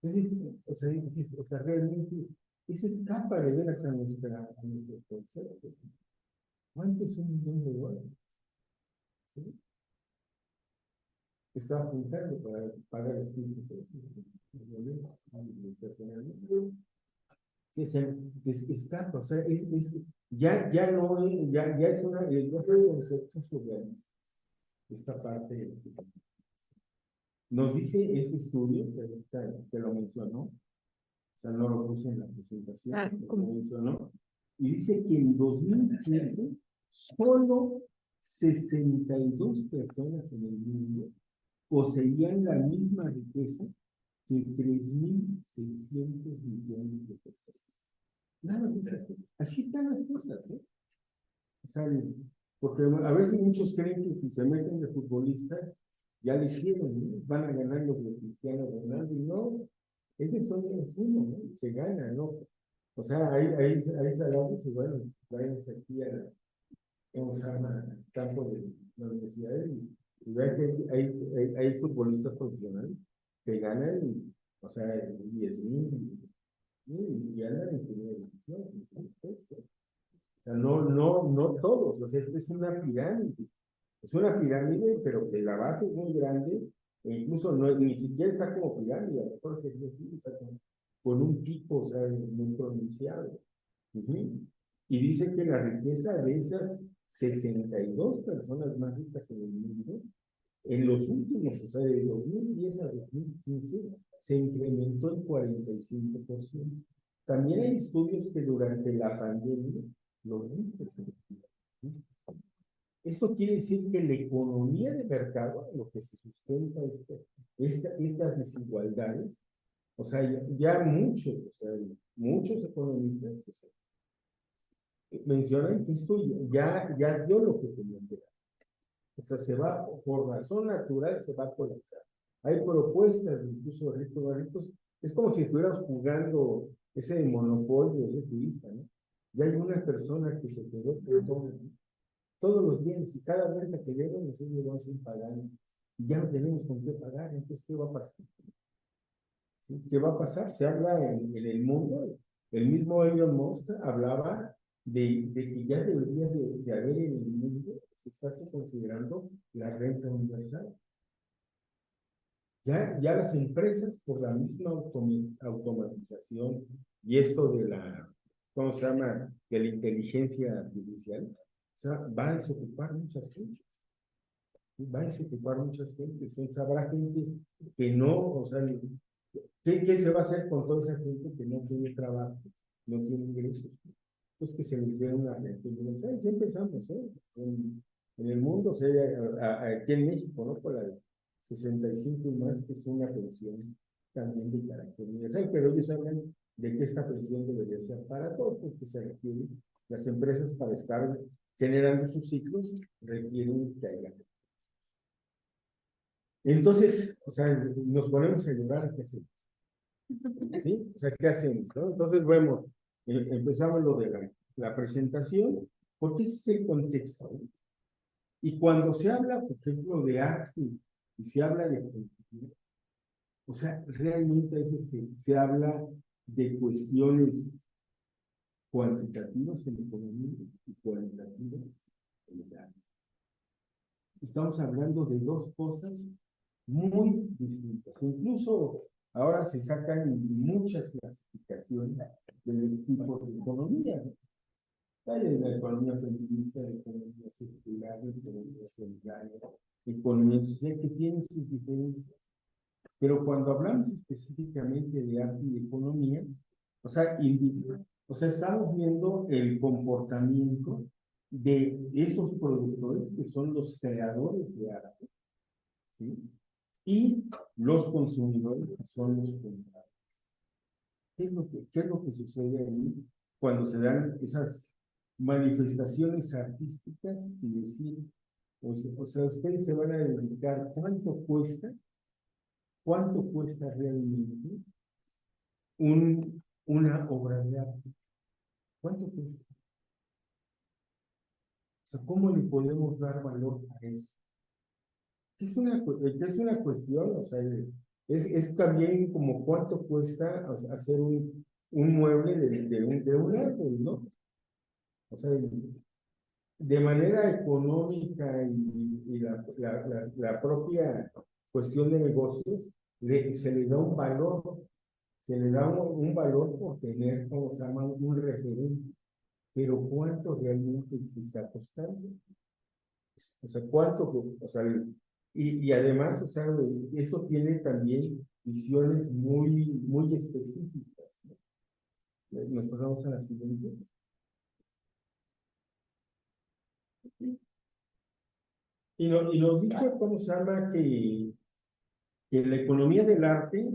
Entonces, o sea, realmente, eso escapa de veras a nuestros conceptos. ¿Cuánto es $1 millón? ¿Sí? Estaba apuntando para pagar los 15 pesos de estacionamiento. Escapa, o sea, ya no es, ya es un concepto surrealista. Esta parte nos dice este estudio, que lo mencionó, o sea, no lo puse en la presentación, lo mencionó, y dice que en 2015 solo 62 personas en el mundo poseían la misma riqueza que 3.600 millones de personas. Nada más así. Así están las cosas, ¿eh? O sea, porque a veces muchos creen que si se meten de futbolistas, ya lo hicieron, ¿no? Van a ganar los de Cristiano Ronaldo, y no, ellos son uno, ¿no? Que gana, ¿no? O sea, hay salarios y bueno, váyanse aquí a, ¿cómo se llama? Campo de la universidad y vean que hay futbolistas profesionales que ganan, o sea, 10,000 y ganan en primera división, o sea, no todos, o sea, esto es una pirámide. Es una pirámide, pero que la base es muy grande, e incluso ni siquiera está como pirámide, a lo mejor sería así, o sea, con un pico, o sea, muy pronunciado. Y dice que la riqueza de esas 62 personas más ricas en el mundo, en los últimos, o sea, de 2010 a 2015, se incrementó el 45%. También hay estudios que durante la pandemia, los ricos, esto quiere decir que la economía de mercado, lo que se sustenta estas desigualdades, o sea, ya muchos economistas, o sea, mencionan que esto ya dio lo que tenían que dar. O sea, por razón natural, se va a colapsar. Hay propuestas, incluso de ricos, es como si estuvieras jugando ese monopolio, ese turista, ¿no? Ya hay una persona que se quedó con todos los bienes y cada renta que deben, nosotros vamos a ir pagando. Y ya no tenemos con qué pagar, entonces, ¿qué va a pasar? ¿Sí? ¿Qué va a pasar? Se habla en el mundo, el mismo Elon Musk hablaba de que ya debería de haber en el mundo, estarse considerando la renta universal. Ya las empresas, por la misma automatización y esto de ¿cómo se llama? De la inteligencia artificial, o sea, va a desocupar muchas gentes. Va a desocupar muchas gentes. Entonces, habrá gente que no, o sea, ¿qué se va a hacer con toda esa gente que no tiene trabajo, no tiene ingresos? Pues que se les dé una renta universal. Ya empezamos, ¿eh? En el mundo, o sea, aquí en México, ¿no? Por la 65 y más, que es una pensión también de carácter universal, pero ellos hablan de que esta pensión debería ser para todos, porque se requiere, las empresas para estar generando sus ciclos requieren que haya. Entonces, o sea, nos ponemos a llorar, ¿qué hacemos? ¿Sí? O sea, ¿qué hacemos? ¿No? Entonces, bueno, empezamos lo de la presentación, porque ese es el contexto, ¿no? Y cuando se habla, por ejemplo, de arte y se habla de cultura, o sea, realmente a veces se habla de cuestiones cuantitativas en economía y cualitativas en el arte. Estamos hablando de dos cosas muy distintas. Incluso ahora se sacan muchas clasificaciones de los tipos de economía. Hay la economía feminista, la economía circular, la economía solidaria, economía social, que tienen sus diferencias. Pero cuando hablamos específicamente de arte y economía, o sea, estamos viendo el comportamiento de esos productores que son los creadores de arte, ¿sí? Y los consumidores que son los compradores. ¿Qué es lo que sucede ahí cuando se dan esas manifestaciones artísticas y decir O sea, ustedes se van a dedicar, cuánto cuesta realmente una obra de arte? ¿Cuánto cuesta? O sea, ¿cómo le podemos dar valor a eso? Que es una cuestión, o sea, es también como cuánto cuesta, o sea, hacer un mueble de un árbol, ¿no? O sea, de manera económica y la propia cuestión de negocios, se le da un valor, se le da un valor por tener, como se llama, un referente. Pero ¿cuánto realmente está costando? O sea, ¿cuánto? O sea, y además, o sea, eso tiene también visiones muy específicas, ¿no? Nos pasamos a la siguiente. Y nos dijo, ¿cómo se llama? Que la economía del arte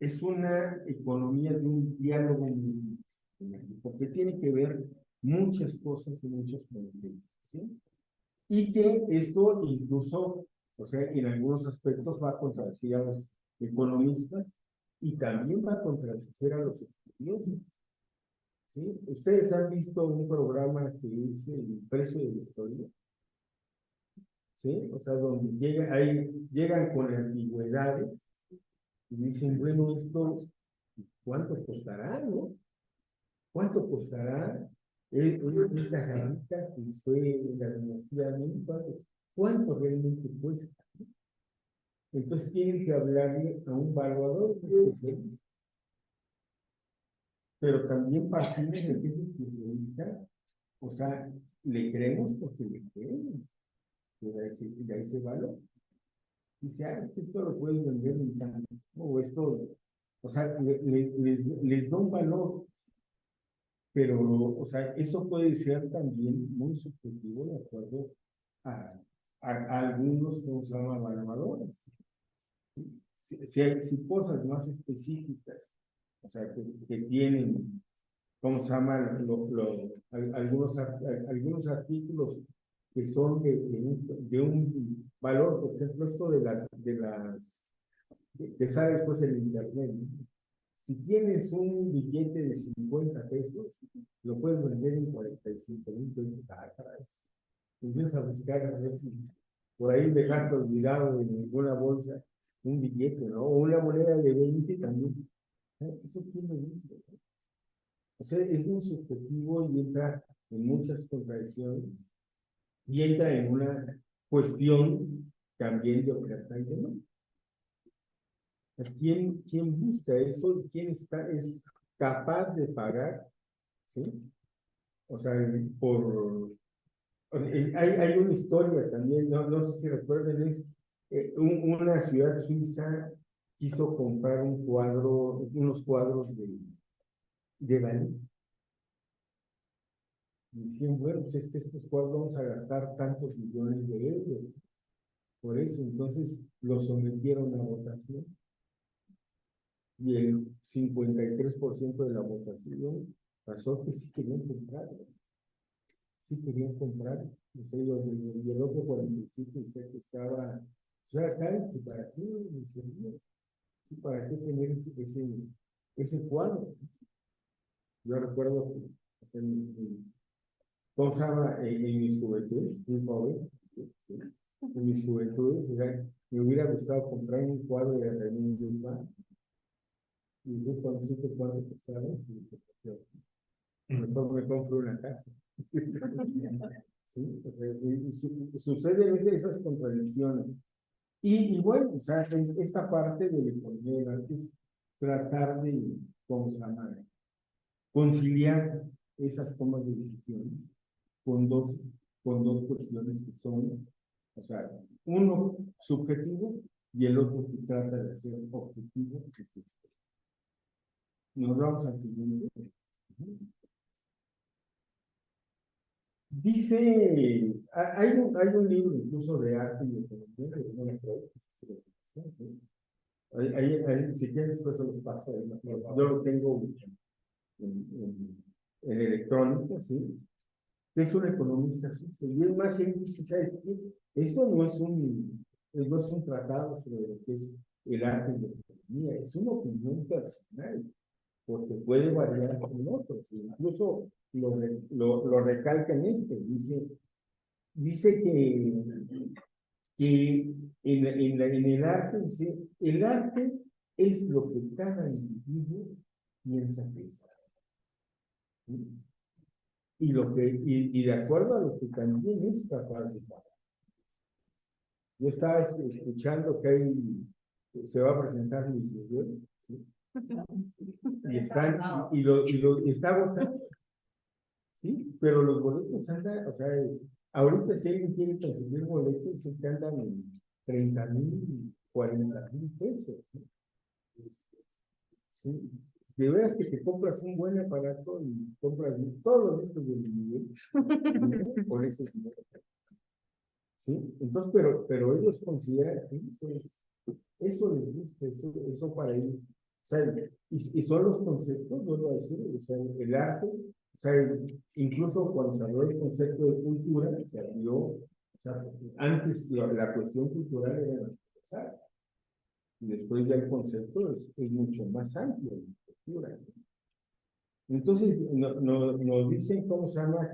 es una economía de un diálogo multidisciplinario, porque tiene que ver muchas cosas en muchos contextos, ¿sí? Y que esto incluso, o sea, en algunos aspectos va a contradecir a los economistas y también va a contradecir a los estudiosos, ¿sí? Ustedes han visto un programa que es El precio de la historia, ¿sí? O sea, donde llegan con antigüedades y dicen, bueno, esto, ¿cuánto costará, no? ¿Cuánto costará esta jarrita que fue la dinastía Ming? ¿Cuánto realmente cuesta? Entonces tienen que hablarle a un evaluador especialista. Pero también partimos de que ese especialista, o sea, le creemos porque le creemos, que da ese valor. Dice, es que esto lo puedes vender en tanto, o esto, o sea, les da un valor, pero, o sea, eso puede ser también muy subjetivo de acuerdo a algunos, como se llama, evaluadores. Si cosas más específicas, o sea, que tienen, ¿cómo se llama? Algunos artículos que son de un valor, por ejemplo, esto que sale después en internet, ¿no? Si tienes un billete de 50 pesos, lo puedes vender en 45,000 pesos. Caray. Empiezas a buscar a ver si por ahí dejaste olvidado en alguna bolsa un billete, ¿no? O una moneda de 20 también. ¿Eso quién lo dice? O sea, es muy subjetivo y entra en muchas contradicciones y entra en una cuestión también de oferta y demanda. ¿Quién busca eso? ¿Quién es capaz de pagar? ¿Sí? O sea, hay una historia también, no sé si recuerden, es una ciudad suiza quiso comprar unos cuadros de Dalí. Y decían, bueno, pues es que estos cuadros vamos a gastar tantos millones de euros. Por eso, entonces, los sometieron a votación. Y el 53% de la votación pasó que sí querían comprarlo. Sí querían comprarlo. Y el otro 45% dice que estaba, o sea, acá, que para qué me servía, para qué tener ese cuadro. Yo recuerdo que ¿cómo se llama? En mis juventudes, muy joven, ¿sí? En mis juventudes, o sea, me hubiera gustado comprar un cuadro de René Guzmán. Y yo cuando supe cuánto costaba, mejor me compro una casa. ¿Sí? O sea, suceden esas contradicciones. Y bueno, o sea, esta parte de la economía es tratar de, ¿cómo se llama? Conciliar esas tomas de decisiones con dos cuestiones que son, o sea, uno subjetivo y el otro que trata de ser objetivo, que es esto. Nos vamos al siguiente. Dice, hay un libro incluso de arte y economía de Bruno Freud, ¿sí? Si quieres después se los paso, yo lo tengo en electrónico, ¿sí? es un economista sucio. Y es más, él dice, ¿sabes qué? Esto no es un tratado sobre lo que es el arte de la economía, es una opinión personal, porque puede variar con otros. Incluso lo recalca en dice que en el arte, dice, el arte es lo que cada individuo piensa que es arte. ¿Sí? Y de acuerdo a lo que también es capaz de pagar. Yo estaba escuchando que se va a presentar Luis Miguel, ¿sí? Y está agotado, ¿sí? Pero los boletos andan, o sea, ahorita si alguien quiere conseguir boletos, se andan en 30,000, 40,000 pesos, ¿no? Sí. De veras que te compras un buen aparato y compras todos los discos de Luis Miguel por ese dinero. ¿Sí? Entonces, pero ellos consideran que eso les gusta, eso para ellos. O sea, y son los conceptos, vuelvo a decir, o sea, el arte, o sea, incluso cuando se habló del concepto de cultura, se habló, o sea, antes la cuestión cultural era la cultura, y después ya el concepto es mucho más amplio de la cultura. Entonces, nos dicen, ¿cómo se llama?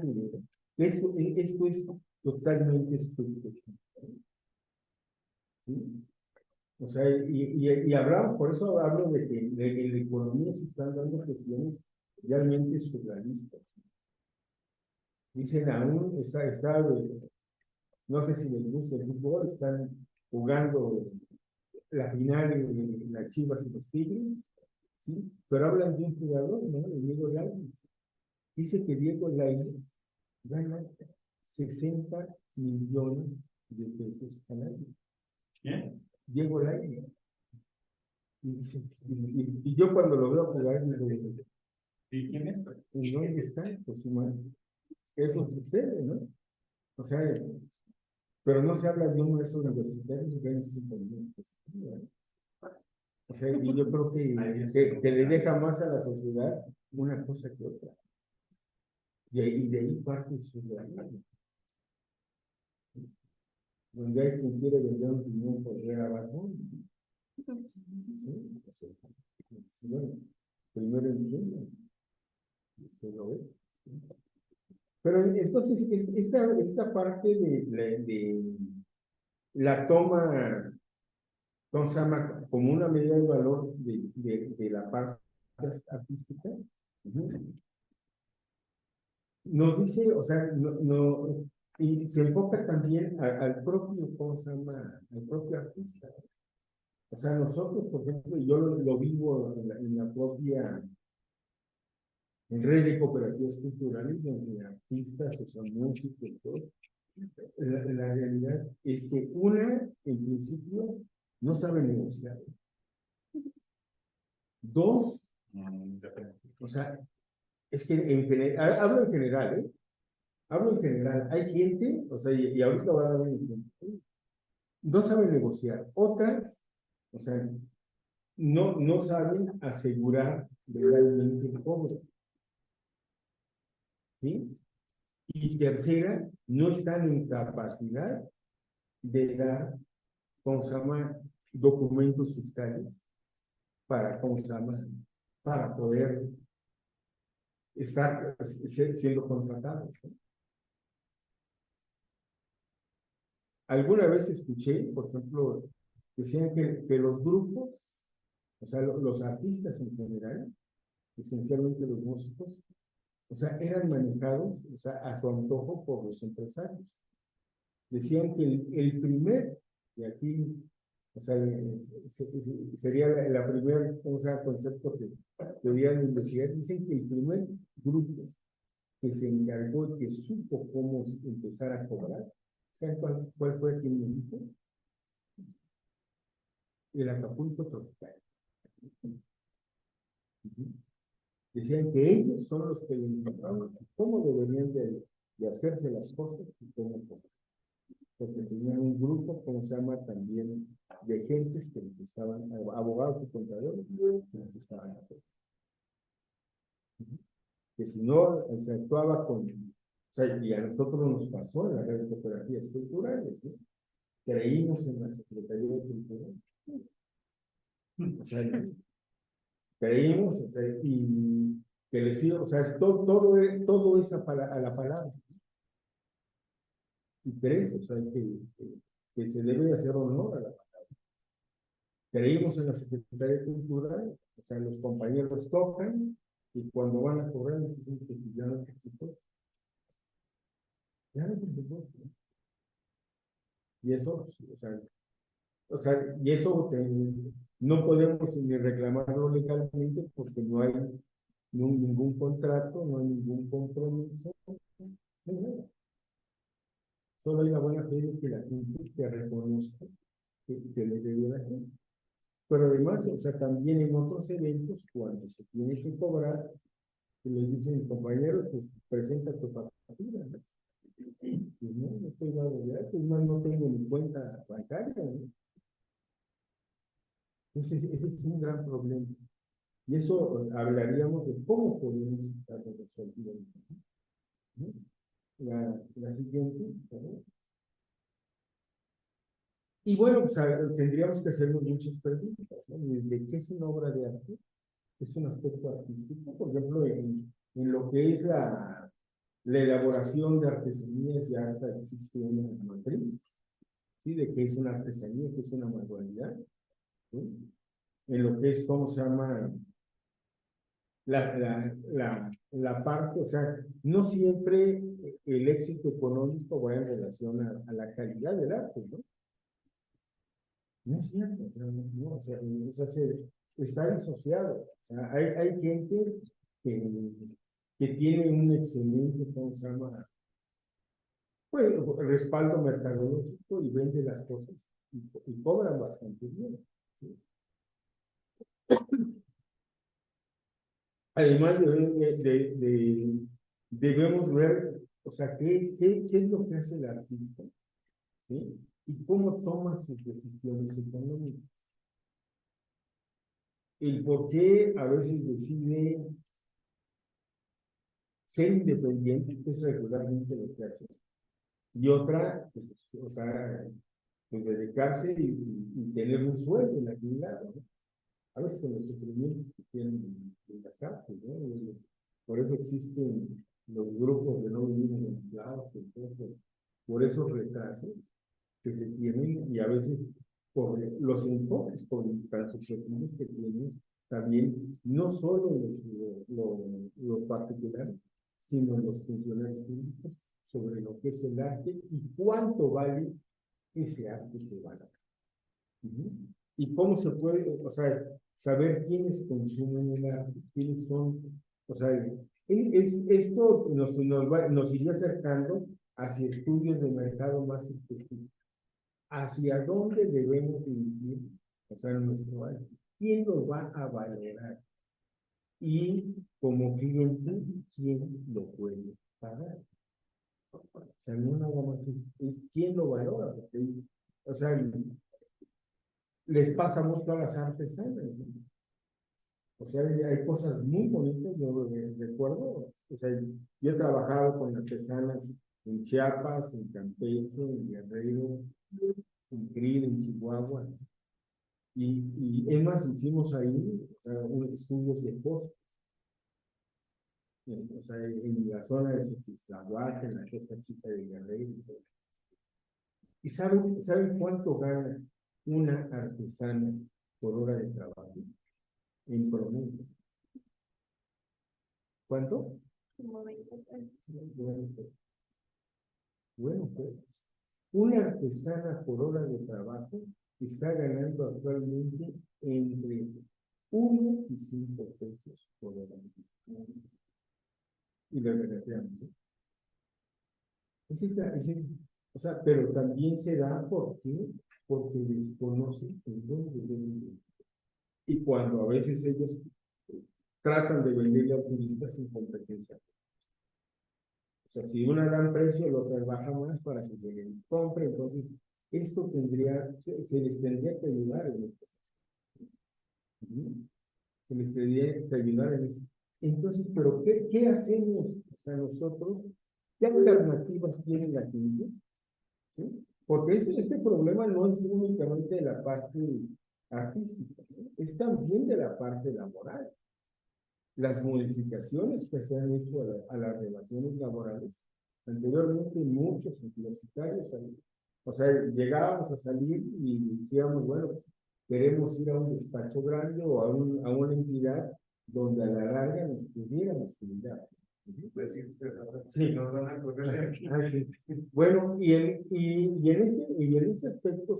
Esto es totalmente específico. ¿Sí? O sea, y hablamos, por eso hablo de que en la economía se están dando cuestiones realmente surrealistas. Dicen aún, no sé si les gusta el fútbol, están jugando la final en las Chivas y los Tigres, ¿sí? Pero hablan de un jugador, ¿no? De Diego Lainez. Dice que Diego Lainez gana 60 millones de pesos al año. ¿Quién? Diego Lainez. Y yo cuando lo veo jugar, digo, ¿Y quién es? ¿en dónde está? Pues eso sucede, ¿no? O sea, pero no se habla de un maestro universitario que gana 60 millones. O sea, y yo creo que le deja más a la sociedad una cosa que otra. Y de ahí parte su realismo. Donde hay quien quiere vender un opinión por ver abajo. Sí, o sea, bueno, primero entiendo. Pero entonces, esta parte de la toma, ¿cómo se llama? Como una medida de valor de la parte artística, nos dice, o sea, y se enfoca también al propio, ¿cómo se llama? Al propio artista. O sea, nosotros, por ejemplo, yo lo vivo en la propia en red de cooperativas culturales, donde artistas, o sea, músicos, todos. La realidad es que en principio, no sabe negociar. Dos, o sea, es que hablo en general, ¿eh? Hablo en general. Hay gente, o sea, y ahorita voy a dar un ejemplo, no saben negociar. Otra, o sea, no saben asegurar legalmente el cobro. ¿Sí? Y tercera, no están en capacidad de dar, ¿cómo se llama?, documentos fiscales para, ¿cómo se llama?, para poder estar siendo contratados. Alguna vez escuché, por ejemplo, decían que los grupos, o sea, los artistas en general, esencialmente los músicos, o sea, eran manejados, o sea, a su antojo por los empresarios. Decían que el primer, y aquí, o sea, sería la primera, o sea, concepto que hubieran investigar, dicen que el primer grupo que se encargó, que supo cómo empezar a cobrar, ¿saben cuál fue aquí en México? El Acapulco Tropical. Decían que ellos son los que les enseñaron cómo deberían de hacerse las cosas y cómo cobrar. Porque tenían un grupo, como se llama también, de gentes que estaban, abogados y contadores, que estaban a todo. Que si no se actuaba sea, y a nosotros nos pasó en la red de cooperativas culturales, ¿no? Creímos en la Secretaría de Cultura. O sea, creímos, o sea, y que les iba, o sea, todo es a la palabra. Y crees, o sea, que se debe hacer honor a la palabra. Creímos en la Secretaría de Cultura, o sea, los compañeros tocan y cuando van a cobrar les dicen que ya no hay presupuesto. Ya no hay presupuesto. Y eso, y eso no podemos ni reclamarlo legalmente porque no hay ningún contrato, no hay ningún compromiso, no hay nada. Solo hay la buena fe de que la gente te reconozca que le debe a la gente. Pero además, o sea, también en otros eventos, cuando se tiene que cobrar, les dicen, compañero, pues presenta tu factura, ¿no? Y no estoy dado de alta, más no tengo ni cuenta bancaria, ¿no? Ese es un gran problema. Y eso hablaríamos de cómo podemos estar resolviendo, ¿no? La siguiente, ¿no? Y bueno, o sea, tendríamos que hacernos muchas preguntas, ¿no? Desde qué es una obra de arte, es un aspecto artístico, por ejemplo, en lo que es la elaboración de artesanías ya hasta existe una matriz, ¿sí? De qué es una artesanía, qué es una manualidad, ¿sí? En lo que es, ¿cómo se llama? La parte, o sea, no siempre el éxito económico va en relación a la calidad del arte, ¿no? No es cierto, o sea, no, o sea, está disociado. O sea, hay gente que, que tiene un excelente, ¿cómo se llama? Pues respaldo mercadológico y vende las cosas y cobran bastante bien, ¿sí? Además debemos ver, o sea, qué es lo que hace el artista, ¿sí? Y cómo toma sus decisiones económicas. El por qué a veces decide ser independiente, que es regularmente lo que hace. Y otra, pues, o sea, pues dedicarse y tener un sueldo en algún lado, ¿no? A veces con los sufrimientos que tienen en las artes, ¿no? Por eso existen los grupos de no vivimos empleados, por esos retrasos que se tienen y a veces por los enfoques tan subjetivos que tienen también, no solo los particulares, sino los funcionarios públicos sobre lo que es el arte y cuánto vale ese arte que van a dar. Y cómo se puede, o sea, saber quiénes consumen el arte, quiénes son, o sea, esto nos iría acercando hacia estudios de mercado más específicos. ¿Hacia dónde debemos dirigir, o sea, nuestro arte? ¿Quién lo va a valorar? Y como cliente, ¿quién lo puede pagar? O sea, no nada más es quién lo valora, porque, o sea, les pasa mucho a las artesanas, ¿no? O sea, hay cosas muy bonitas, yo recuerdo, o sea, yo he trabajado con artesanas en Chiapas, en Campeche, en Guerrero, en Cril, en Chihuahua, y es más, hicimos ahí, o sea, unos estudios de costo, o sea, en la zona de Xochitlahuaca, en la costa chica de Guerrero, y todo. ¿Y saben cuánto gana una artesana por hora de trabajo? En promedio. ¿Cuánto? Como 20 pesos. Bueno, pues, una artesana por hora de trabajo está ganando actualmente entre 1 y 5 pesos por hora. Y lo regateamos, ¿sí? O sea, pero también se da porque desconocen el dónde deben ir. Y cuando a veces ellos tratan de venderle a turistas sin competencia. O sea, si una da un precio, el otro baja más para que se le compre. Entonces, esto se les tendría que ayudar en esto. Se les tendría que ayudar en eso. Entonces, pero ¿qué hacemos? O sea, nosotros ¿Qué alternativas tiene la gente? ¿Sí? Porque este problema no es únicamente de la parte artística, ¿no? Es también de la parte laboral. Las modificaciones que se han hecho a las relaciones laborales, anteriormente muchos universitarios, o sea, llegábamos a salir y decíamos, bueno, queremos ir a un despacho grande o a una entidad donde a la larga nos pudiéramos cuidar. Sí, nos van a correr de aquí. Sí. Bueno, y en este aspecto, o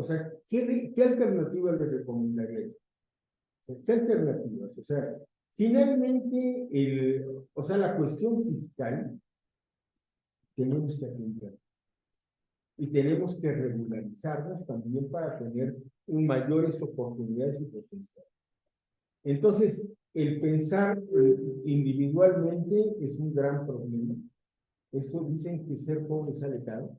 sea, ¿qué alternativa les recomendaría? ¿Qué alternativas? O sea, finalmente, o sea, la cuestión fiscal tenemos que atender y tenemos que regularizarnos también para tener mayores oportunidades y potencial. Entonces, el pensar individualmente es un gran problema. Eso dicen que ser pobre sale caro,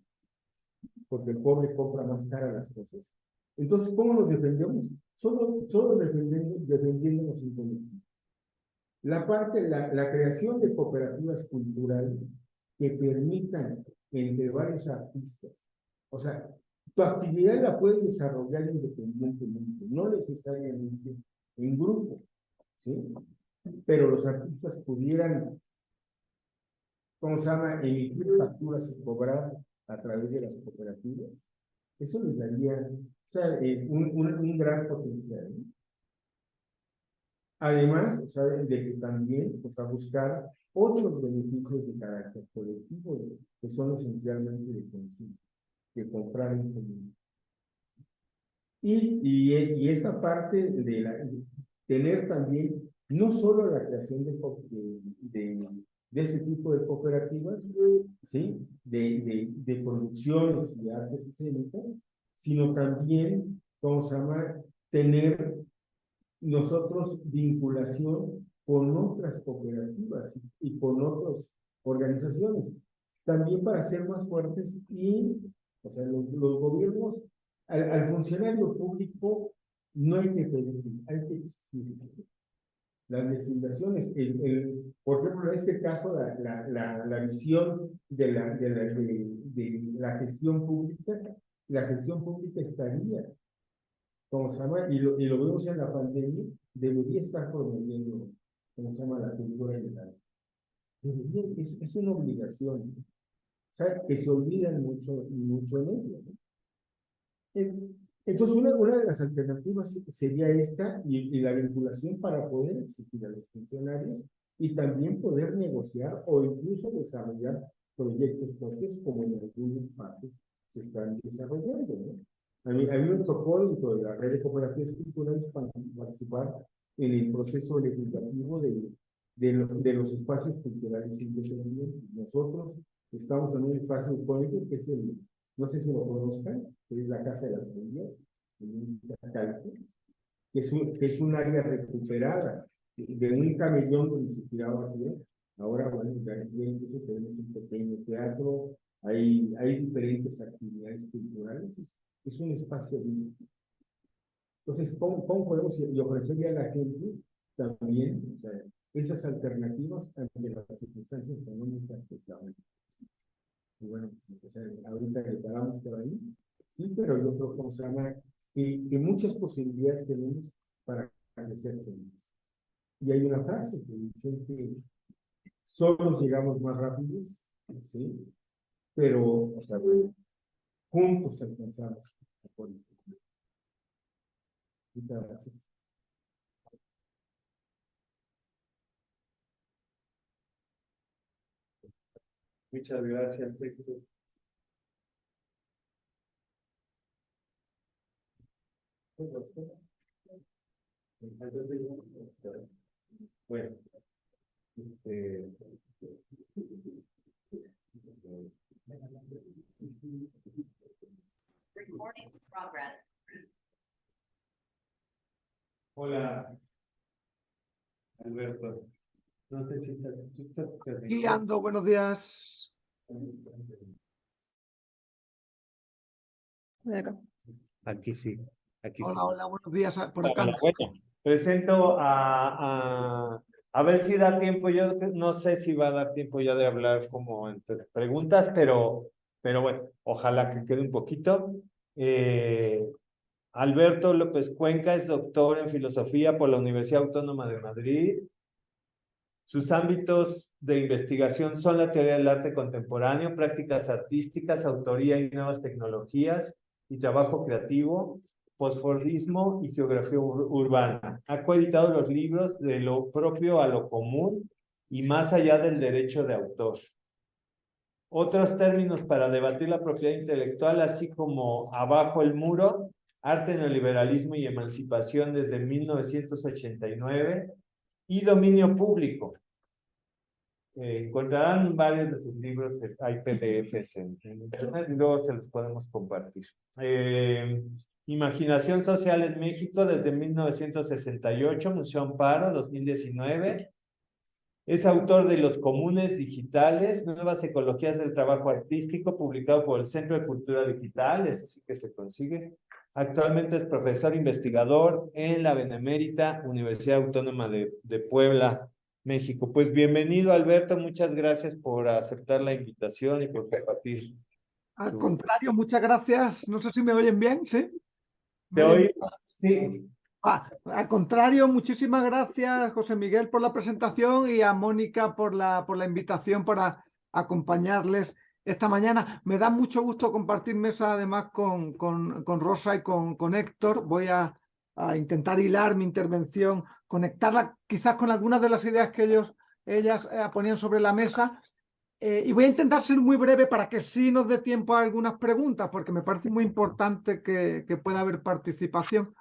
porque el pobre compra más cara las cosas. Entonces, ¿cómo nos defendemos? Solo defendiéndonos en colectivo. La creación de cooperativas culturales que permitan entre varios artistas, o sea, tu actividad la puedes desarrollar independientemente, no necesariamente en grupo, ¿sí? Pero los artistas pudieran, ¿cómo se llama?, emitir facturas y cobrar a través de las cooperativas. Eso les daría, o sea, un gran potencial, ¿no? Además, o sea, de que también, o sea, buscar otros beneficios de carácter colectivo, que son esencialmente de consumo, de comprar en común. Y esta parte de tener también, no solo la creación de este tipo de cooperativas, ¿sí? De producciones y artes escénicas, sino también, ¿cómo se llama?, tener nosotros vinculación con otras cooperativas y con otras organizaciones, también para ser más fuertes y, o sea, los gobiernos, al funcionario público no hay que pedir, hay que exigir. Las legislaciones, por ejemplo, en este caso, la visión de la gestión pública estaría, como se llama, y lo vemos en la pandemia, debería estar promoviendo, como se llama, la cultura legal. Es una obligación, ¿no? O sea, que se olvidan mucho en ello, ¿no? Entonces, una de las alternativas sería esta y la vinculación para poder exigir a los funcionarios y también poder negociar o incluso desarrollar proyectos propios como en algunas partes se están desarrollando, ¿no? A mí me tocó dentro de la red de cooperativas culturales participar en el proceso legislativo de los espacios culturales independientes. Nosotros estamos en un espacio icónico que es no sé si lo conozcan, que es la Casa de las Semillas, que es un área recuperada de un camellón donde se tiraba aquí. Ahora, bueno, ya incluso tenemos un pequeño teatro, hay diferentes actividades culturales, es un espacio vivo. Entonces, ¿cómo podemos ofrecerle a la gente también, o sea, esas alternativas ante las circunstancias económicas que estaban? Y bueno, o sea, ahorita le paramos por ahí, sí, pero yo creo que, o sea, que muchas posibilidades tenemos para crecer juntos. Y hay una frase que dice que solos llegamos más rápidos, ¿sí? Pero, o sea, juntos alcanzamos por esto. Muchas gracias. Muchas gracias, Héctor. Bueno, Recording progress. hola, Alberto. No sé si estás Aquí ando, buenos días. Acá. Aquí sí. Aquí Hola, sí. hola, buenos días por acá. Bueno, presento a A ver si da tiempo, yo no sé si va a dar tiempo ya de hablar como entre preguntas, pero bueno, ojalá que quede un poquito. Alberto López Cuenca es doctor en filosofía por la Universidad Autónoma de Madrid. Sus ámbitos de investigación son la teoría del arte contemporáneo, prácticas artísticas, autoría y nuevas tecnologías y trabajo creativo, posformismo y geografía urbana. Ha coeditado los libros De lo propio a lo común y Más allá del derecho de autor. Otros términos para debatir la propiedad intelectual, así como Abajo el muro, Arte, Neoliberalismo y Emancipación desde 1989 y Dominio Público. Encontrarán varios de sus libros, hay PDFs en internet y luego se los podemos compartir. Imaginación Social en México desde 1968, Museo Amparo, 2019. Es autor de Los Comunes Digitales, Nuevas Ecologías del Trabajo Artístico, publicado por el Centro de Cultura Digital, ese sí que se consigue. Actualmente es profesor investigador en la Benemérita Universidad Autónoma de Puebla, México. Pues bienvenido, Alberto, muchas gracias por aceptar la invitación y por compartir. Al contrario, muchas gracias. No sé si me oyen bien, ¿sí? ¿Te oímos? Sí. Al contrario, muchísimas gracias, José Miguel, por la presentación y a Mónica por la invitación para acompañarles esta mañana. Me da mucho gusto compartir mesa además con Rosa y con Héctor. Voy a intentar hilar mi intervención, conectarla quizás con algunas de las ideas que ellas ponían sobre la mesa. Y voy a intentar ser muy breve para que sí nos dé tiempo a algunas preguntas, porque me parece muy importante que pueda haber participación.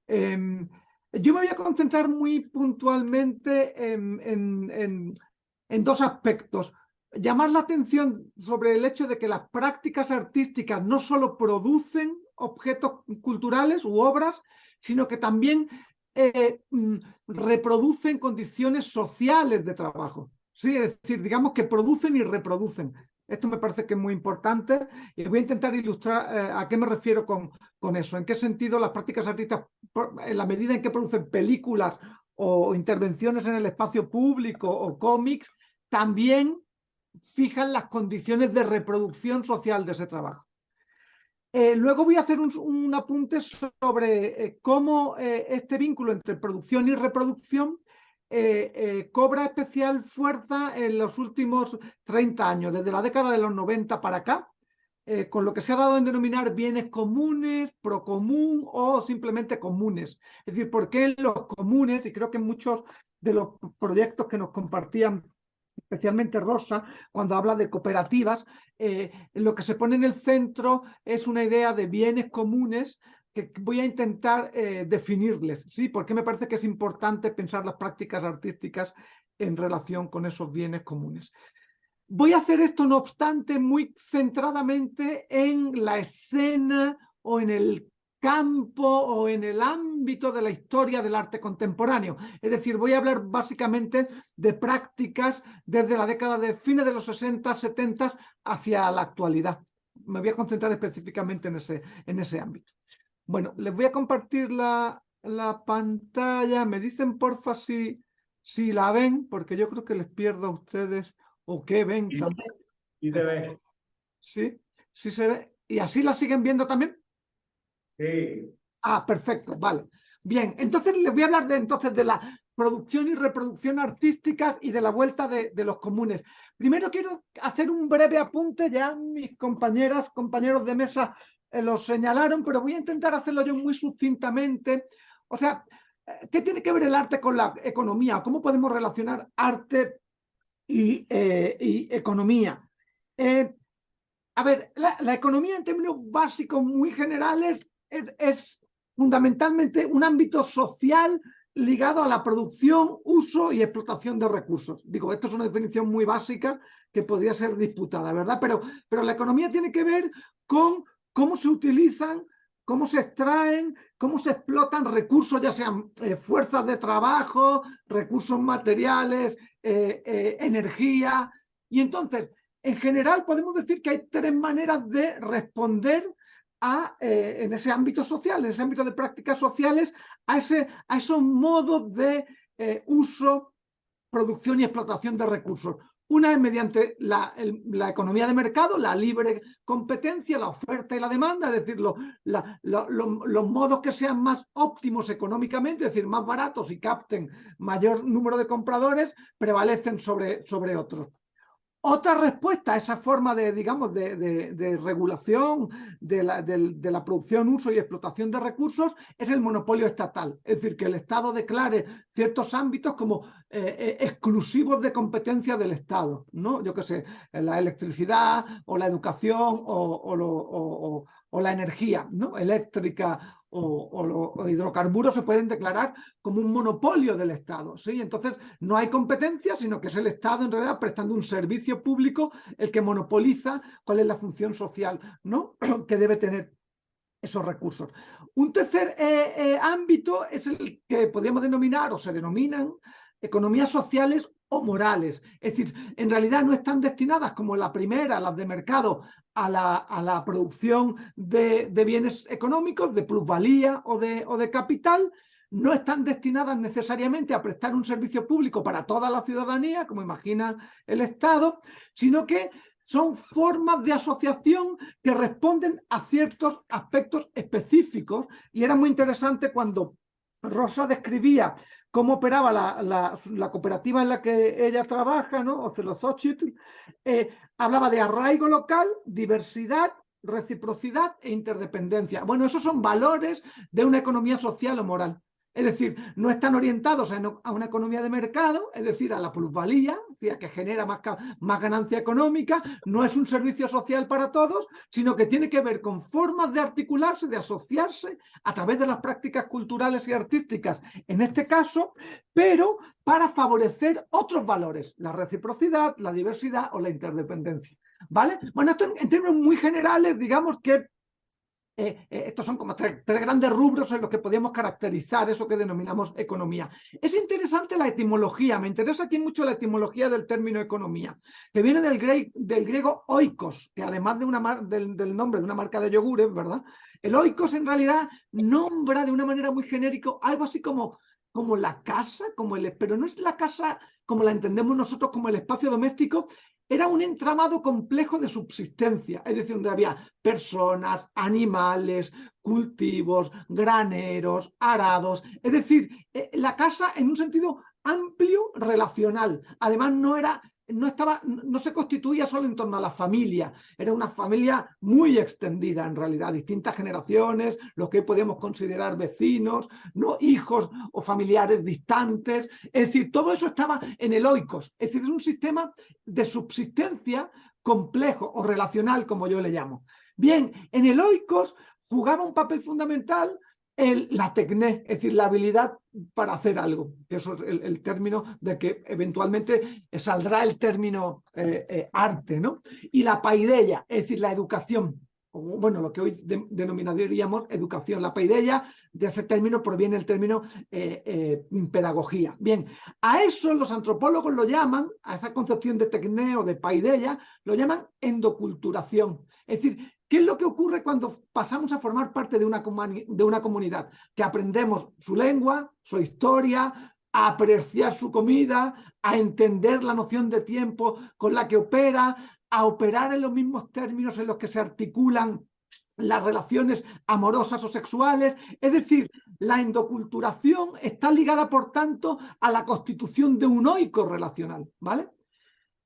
Yo me voy a concentrar muy puntualmente en dos aspectos. Llamar la atención sobre el hecho de que las prácticas artísticas no solo producen objetos culturales u obras, sino que también reproducen condiciones sociales de trabajo. Sí, es decir, digamos que producen y reproducen. Esto me parece que es muy importante y voy a intentar ilustrar a qué me refiero con eso. En qué sentido las prácticas artísticas, en la medida en que producen películas o intervenciones en el espacio público o cómics, también fijan las condiciones de reproducción social de ese trabajo. Luego voy a hacer un apunte sobre cómo este vínculo entre producción y reproducción cobra especial fuerza en los últimos 30 años, desde la década de los 90 para acá, con lo que se ha dado en denominar bienes comunes, procomún o simplemente comunes. Es decir, porque en los comunes, y creo que en muchos de los proyectos que nos compartían, especialmente Rosa, cuando habla de cooperativas, lo que se pone en el centro es una idea de bienes comunes que voy a intentar definirles, ¿sí? Porque me parece que es importante pensar las prácticas artísticas en relación con esos bienes comunes. Voy a hacer esto, no obstante, muy centradamente en la escena o en el campo o en el ámbito de la historia del arte contemporáneo. Es decir, voy a hablar básicamente de prácticas desde la década de fines de los 60, 70 hacia la actualidad. Me voy a concentrar específicamente en ese ámbito. Bueno, les voy a compartir la pantalla. Me dicen porfa si la ven, porque yo creo que les pierdo a ustedes o que ven también. ¿Y se ve? Sí, sí se ve. ¿Y así la siguen viendo también? Sí. Ah, perfecto, vale. Bien, entonces les voy a hablar entonces de la producción y reproducción artísticas y de la vuelta de los comunes. Primero quiero hacer un breve apunte, ya mis compañeros de mesa lo señalaron, pero voy a intentar hacerlo yo muy sucintamente. O sea, ¿qué tiene que ver el arte con la economía? ¿Cómo podemos relacionar arte y economía? A ver, la economía en términos básicos muy generales es fundamentalmente un ámbito social ligado a la producción, uso y explotación de recursos. Digo, esto es una definición muy básica que podría ser disputada, ¿verdad? Pero la economía tiene que ver con cómo se utilizan, cómo se extraen, cómo se explotan recursos, ya sean fuerzas de trabajo, recursos materiales, energía. Y entonces, en general, podemos decir que hay tres maneras de responder en ese ámbito social, en ese ámbito de prácticas sociales, a esos modos de uso producción y explotación de recursos. Una es mediante la economía de mercado, la libre competencia, la oferta y la demanda, es decir, los modos que sean más óptimos económicamente, es decir, más baratos y capten mayor número de compradores, prevalecen sobre otros. Otra respuesta a esa forma de, digamos, de regulación de la producción, uso y explotación de recursos es el monopolio estatal. Es decir, que el Estado declare ciertos ámbitos como exclusivos de competencia del Estado, ¿no? Yo qué sé, la electricidad o la educación o la energía, ¿no? Eléctrica o los hidrocarburos se pueden declarar como un monopolio del Estado, ¿sí? Entonces no hay competencia, sino que es el Estado en realidad prestando un servicio público el que monopoliza cuál es la función social, ¿no? que debe tener esos recursos. Un tercer ámbito es el que podríamos denominar o se denominan economías sociales o morales. Es decir, en realidad no están destinadas como la primera, las de mercado, a la producción de bienes económicos, de plusvalía o de capital. No están destinadas necesariamente a prestar un servicio público para toda la ciudadanía, como imagina el Estado, sino que son formas de asociación que responden a ciertos aspectos específicos. Y era muy interesante cuando Rosa describía cómo operaba la cooperativa en la que ella trabaja, ¿no? Ocelosochitl, hablaba de arraigo local, diversidad, reciprocidad e interdependencia. Bueno, esos son valores de una economía social o moral. Es decir, no están orientados a una economía de mercado, es decir, a la plusvalía, que genera más ganancia económica, no es un servicio social para todos, sino que tiene que ver con formas de articularse, de asociarse a través de las prácticas culturales y artísticas, en este caso, pero para favorecer otros valores, la reciprocidad, la diversidad o la interdependencia. ¿Vale? Bueno, esto en términos muy generales, digamos que estos son como tres grandes rubros en los que podríamos caracterizar eso que denominamos economía. Es interesante la etimología, me interesa aquí mucho la etimología del término economía, que viene del griego oikos, que además del nombre de una marca de yogures, ¿verdad? El oikos en realidad nombra de una manera muy genérica algo así como la casa, pero no es la casa como la entendemos nosotros como el espacio doméstico. Era un entramado complejo de subsistencia, es decir, donde había personas, animales, cultivos, graneros, arados, es decir, la casa en un sentido amplio relacional. Además no se constituía solo en torno a la familia, era una familia muy extendida en realidad, distintas generaciones, lo que hoy podemos considerar vecinos, ¿no? Hijos o familiares distantes, es decir, todo eso estaba en el oikos, es decir, es un sistema de subsistencia complejo o relacional, como yo le llamo. Bien, en el oikos jugaba un papel fundamental la tecné, es decir, la habilidad para hacer algo, que eso es el término de que eventualmente saldrá el término arte, ¿no? Y la paideia, es decir, la educación, bueno, lo que hoy denominaríamos educación. La paideia, de ese término proviene el término pedagogía. Bien, a eso los antropólogos lo llaman, a esa concepción de tecné o de paideia, lo llaman endoculturación. Es decir, ¿qué es lo que ocurre cuando pasamos a formar parte de una comunidad? Que aprendemos su lengua, su historia, a apreciar su comida, a entender la noción de tiempo con la que opera, a operar en los mismos términos en los que se articulan las relaciones amorosas o sexuales. Es decir, la endoculturación está ligada, por tanto, a la constitución de un oikos relacional, ¿vale?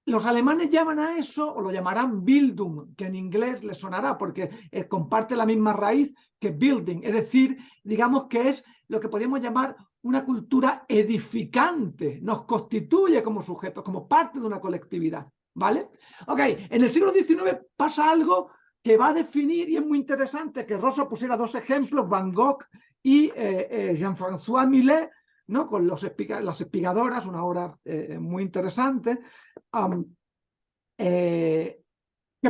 Los alemanes llaman a eso, o lo llamarán Bildung, que en inglés les sonará porque comparte la misma raíz que building, es decir, digamos que es lo que podríamos llamar una cultura edificante, nos constituye como sujetos, como parte de una colectividad, ¿vale? Ok, en el siglo XIX pasa algo que va a definir, y es muy interesante que Rosa pusiera dos ejemplos, Van Gogh y Jean-François Millet, ¿no? Con las espigadoras, una obra muy interesante, que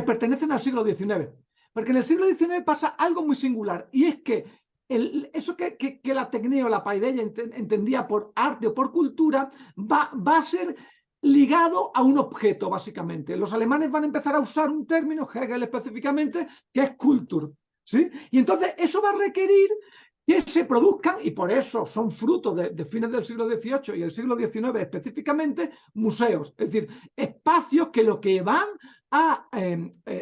pertenecen al siglo XIX. Porque en el siglo XIX pasa algo muy singular, y es que eso que la tecné o la paideia entendía por arte o por cultura va a ser ligado a un objeto, básicamente. Los alemanes van a empezar a usar un término, Hegel específicamente, que es Kultur, ¿sí? Y entonces eso va a requerir que se produzcan, y por eso son frutos de fines del siglo XVIII y el siglo XIX específicamente, museos, es decir, espacios que lo que van a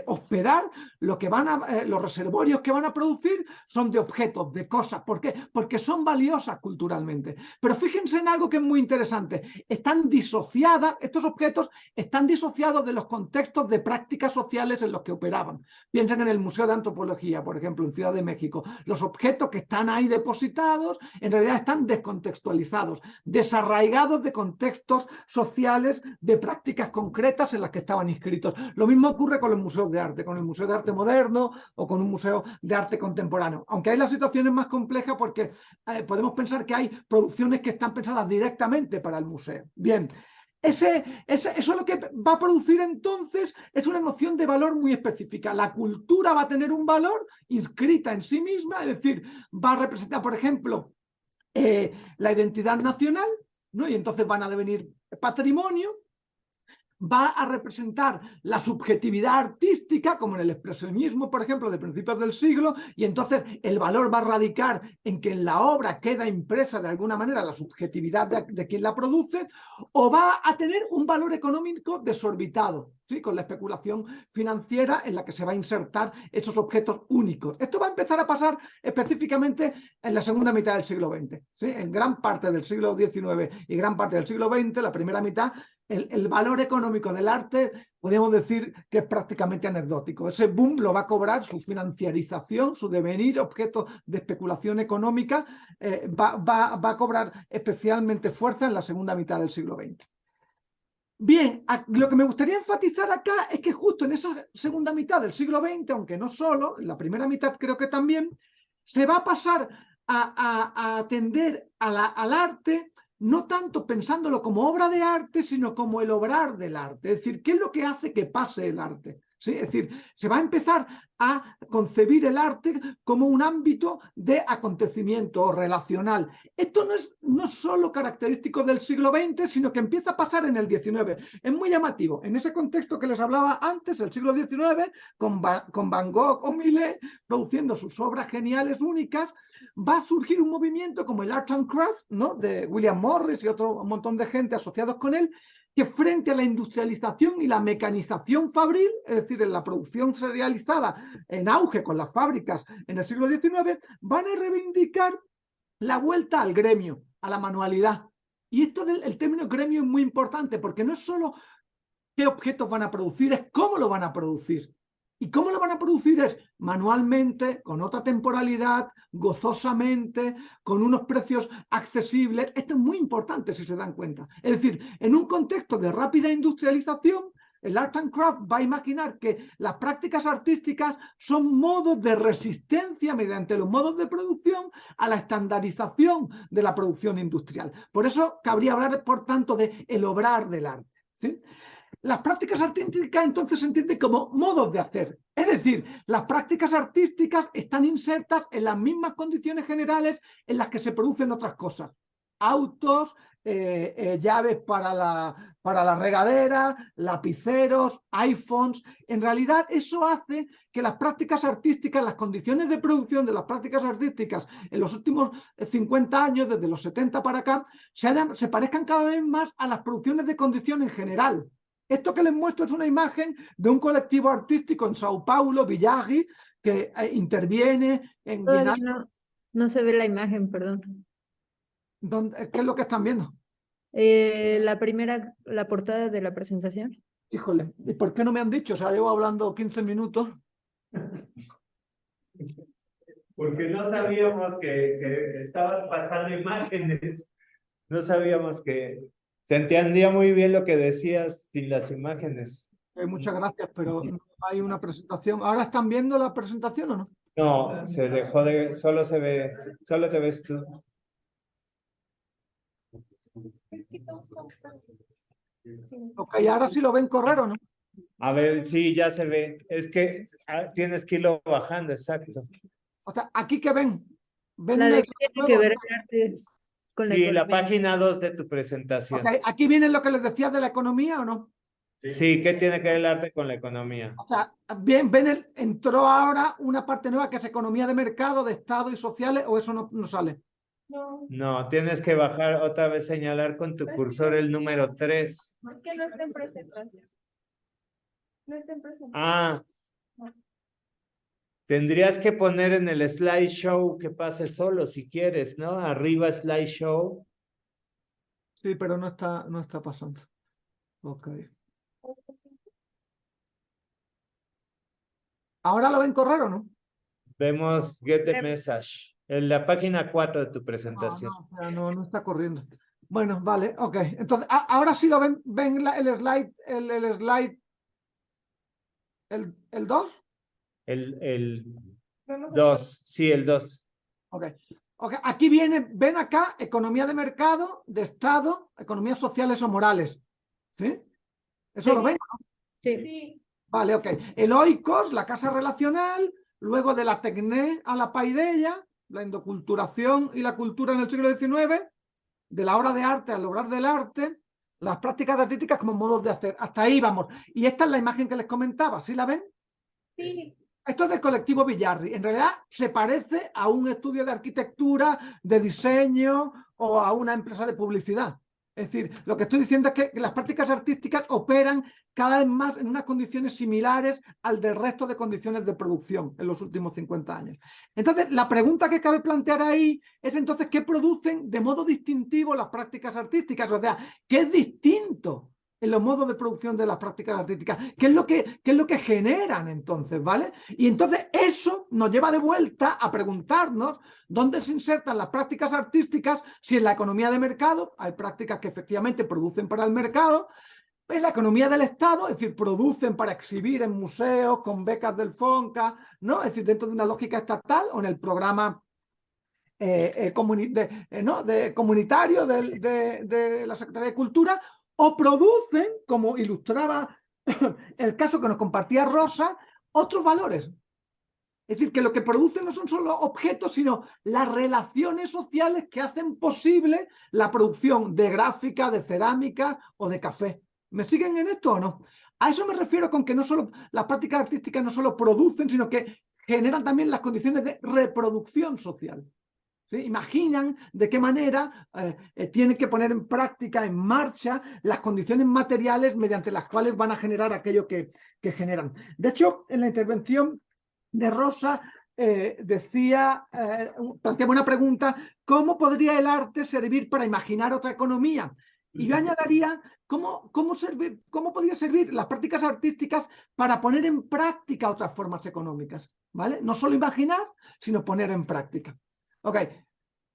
hospedar, los reservorios que van a producir son de objetos, de cosas. ¿Por qué? Porque son valiosas culturalmente. Pero fíjense en algo que es muy interesante. Están disociadas, estos objetos están disociados de los contextos de prácticas sociales en los que operaban. Piensen en el Museo de Antropología, por ejemplo, en Ciudad de México. Los objetos que están ahí depositados en realidad están descontextualizados, desarraigados de contextos sociales, de prácticas concretas en las que estaban inscritos. Lo mismo ocurre con los museos de arte, con el Museo de Arte Moderno o con un museo de arte contemporáneo. Aunque hay la situación es más compleja porque podemos pensar que hay producciones que están pensadas directamente para el museo. Bien, eso lo que va a producir entonces es una noción de valor muy específica. La cultura va a tener un valor inscrita en sí misma, es decir, va a representar, por ejemplo, la identidad nacional, ¿no? Y entonces van a devenir patrimonio. Va a representar la subjetividad artística, como en el expresionismo, por ejemplo, de principios del siglo, y entonces el valor va a radicar en que en la obra queda impresa de alguna manera la subjetividad de quien la produce, o va a tener un valor económico desorbitado, ¿sí? Con la especulación financiera en la que se va a insertar esos objetos únicos. Esto va a empezar a pasar específicamente en la segunda mitad del siglo XX, ¿sí? En gran parte del siglo XIX y gran parte del siglo XX, la primera mitad, el valor económico del arte, podríamos decir que es prácticamente anecdótico. Ese boom lo va a cobrar su financiarización, su devenir objeto de especulación económica, va a cobrar especialmente fuerza en la segunda mitad del siglo XX. Bien, lo que me gustaría enfatizar acá es que justo en esa segunda mitad del siglo XX, aunque no solo, en la primera mitad creo que también, se va a pasar a atender al arte, no tanto pensándolo como obra de arte, sino como el obrar del arte. Es decir, ¿qué es lo que hace que pase el arte? ¿Sí? Es decir, se va a empezar a concebir el arte como un ámbito de acontecimiento relacional. Esto no es solo característico del siglo XX, sino que empieza a pasar en el XIX. Es muy llamativo. En ese contexto que les hablaba antes, el siglo XIX, con Van Gogh o Millet produciendo sus obras geniales únicas, va a surgir un movimiento como el Art and Craft, ¿no? De William Morris y otro montón de gente asociados con él, que frente a la industrialización y la mecanización fabril, es decir, en la producción serializada en auge con las fábricas en el siglo XIX, van a reivindicar la vuelta al gremio, a la manualidad. Y esto del término gremio es muy importante porque no es solo qué objetos van a producir, es cómo lo van a producir. ¿Y cómo lo van a producir? Es manualmente, con otra temporalidad, gozosamente, con unos precios accesibles. Esto es muy importante si se dan cuenta. Es decir, en un contexto de rápida industrialización, el Art and Craft va a imaginar que las prácticas artísticas son modos de resistencia mediante los modos de producción a la estandarización de la producción industrial. Por eso cabría hablar, por tanto, de el obrar del arte, ¿sí? Las prácticas artísticas entonces se entienden como modos de hacer. Es decir, las prácticas artísticas están insertas en las mismas condiciones generales en las que se producen otras cosas. Autos, llaves para la regadera, lapiceros, iPhones. En realidad eso hace que las prácticas artísticas, las condiciones de producción de las prácticas artísticas en los últimos 50 años, desde los 70 para acá, se parezcan cada vez más a las producciones de condición en general. Esto que les muestro es una imagen de un colectivo artístico en Sao Paulo, Villagi, que interviene en... Todavía no se ve la imagen, perdón. ¿Qué es lo que están viendo? La portada de la presentación. Híjole, ¿y por qué no me han dicho? O sea, llevo hablando 15 minutos. Porque no sabíamos que estaban pasando imágenes. No sabíamos que se entendía muy bien lo que decías sin las imágenes. Muchas gracias, pero no hay una presentación. ¿Ahora están viendo la presentación o no? No, se dejó de... Solo te ves tú. Ok, ahora sí lo ven correr o no. A ver, sí, ya se ve. Es que tienes que irlo bajando, exacto. O sea, ¿aquí qué ven? ¿Ven La de negro que tiene nuevo? que ver el arte con la Sí, la economía. página 2 de tu presentación. Ok, ¿aquí viene lo que les decía de la economía o no? Sí, ¿qué tiene que ver el arte con la economía? O sea, bien, entró ahora una parte nueva que es economía de mercado, de Estado y sociales, o eso no sale. No, tienes que bajar otra vez, señalar con tu cursor el número 3. Es que no está en presentación. No está en presentación. Ah, tendrías que poner en el slideshow que pase solo si quieres, ¿no? Arriba slideshow. Sí, pero no está pasando. Ok. ¿Ahora lo ven correr o no? Vemos get the message. En la página 4 de tu presentación. No, o sea, no está corriendo. Bueno, vale, ok. Entonces, ahora sí lo ven el slide, el slide, el 2. El 2, sí, el 2. Ok. Aquí ven acá economía de mercado, de Estado, economías sociales o morales. ¿Sí? ¿Eso Sí. lo ven? Sí. Sí. Vale, ok. El oikos, la casa relacional, luego de la tecné a la paideia, la endoculturación y la cultura en el siglo XIX, de la obra de arte al obrar del arte, las prácticas artísticas como modos de hacer. Hasta ahí vamos. Y esta es la imagen que les comentaba. ¿Sí la ven? Sí. Esto es del colectivo Villarri. En realidad se parece a un estudio de arquitectura, de diseño o a una empresa de publicidad. Es decir, lo que estoy diciendo es que las prácticas artísticas operan cada vez más en unas condiciones similares al del resto de condiciones de producción en los últimos 50 años. Entonces, la pregunta que cabe plantear ahí es entonces, ¿qué producen de modo distintivo las prácticas artísticas? O sea, ¿qué es distinto en los modos de producción de las prácticas artísticas? ¿Qué es lo que generan entonces? ¿Vale? Y entonces eso nos lleva de vuelta a preguntarnos dónde se insertan las prácticas artísticas, si en la economía de mercado hay prácticas que efectivamente producen para el mercado, en la economía del Estado, es decir, producen para exhibir en museos con becas del FONCA, ¿no? Es decir, dentro de una lógica estatal o en el programa comunitario de la Secretaría de Cultura, o producen, como ilustraba el caso que nos compartía Rosa, otros valores. Es decir, que lo que producen no son solo objetos, sino las relaciones sociales que hacen posible la producción de gráfica, de cerámica o de café. ¿Me siguen en esto o no? A eso me refiero con que no solo las prácticas artísticas no solo producen, sino que generan también las condiciones de reproducción social. ¿Sí? Imaginan de qué manera tienen que poner en práctica, en marcha, las condiciones materiales mediante las cuales van a generar aquello que generan. De hecho, en la intervención de Rosa planteaba una pregunta: ¿cómo podría el arte servir para imaginar otra economía? Y yo añadiría, ¿cómo podría servir las prácticas artísticas para poner en práctica otras formas económicas? ¿Vale? No solo imaginar, sino poner en práctica. Ok,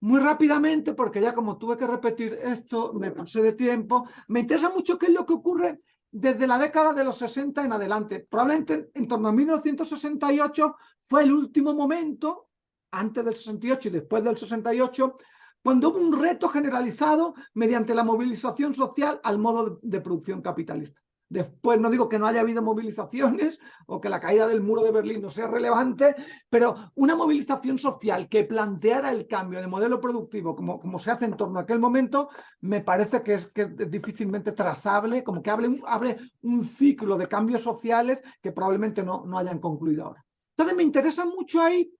muy rápidamente, porque ya como tuve que repetir esto, me pasé de tiempo. Me interesa mucho qué es lo que ocurre desde la década de los 60 en adelante. Probablemente en torno a 1968 fue el último momento, antes del 68 y después del 68, cuando hubo un reto generalizado mediante la movilización social al modo de producción capitalista. Después no digo que no haya habido movilizaciones o que la caída del muro de Berlín no sea relevante, pero una movilización social que planteara el cambio de modelo productivo como se hace en torno a aquel momento, me parece que es difícilmente trazable, como que abre un ciclo de cambios sociales que probablemente no hayan concluido ahora. Entonces me interesa mucho ahí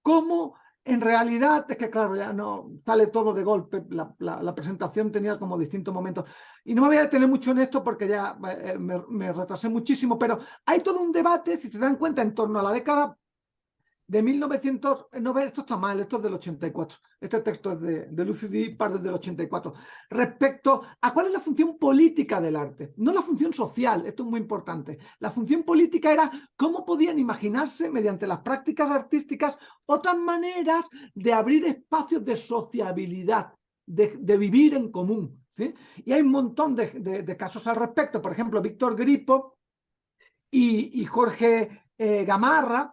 cómo en realidad, es que claro, ya no sale todo de golpe, la presentación tenía como distintos momentos. Y no me voy a detener mucho en esto porque ya me retrasé muchísimo, pero hay todo un debate, si se dan cuenta, en torno a la década de 1900, no, esto está mal, esto es del 84, este texto es de Lucy Dipard del 84, respecto a cuál es la función política del arte, no la función social, esto es muy importante. La función política era cómo podían imaginarse mediante las prácticas artísticas otras maneras de abrir espacios de sociabilidad, de vivir en común, ¿sí? Y hay un montón de casos al respecto. Por ejemplo, Víctor Gripo y Jorge Gamarra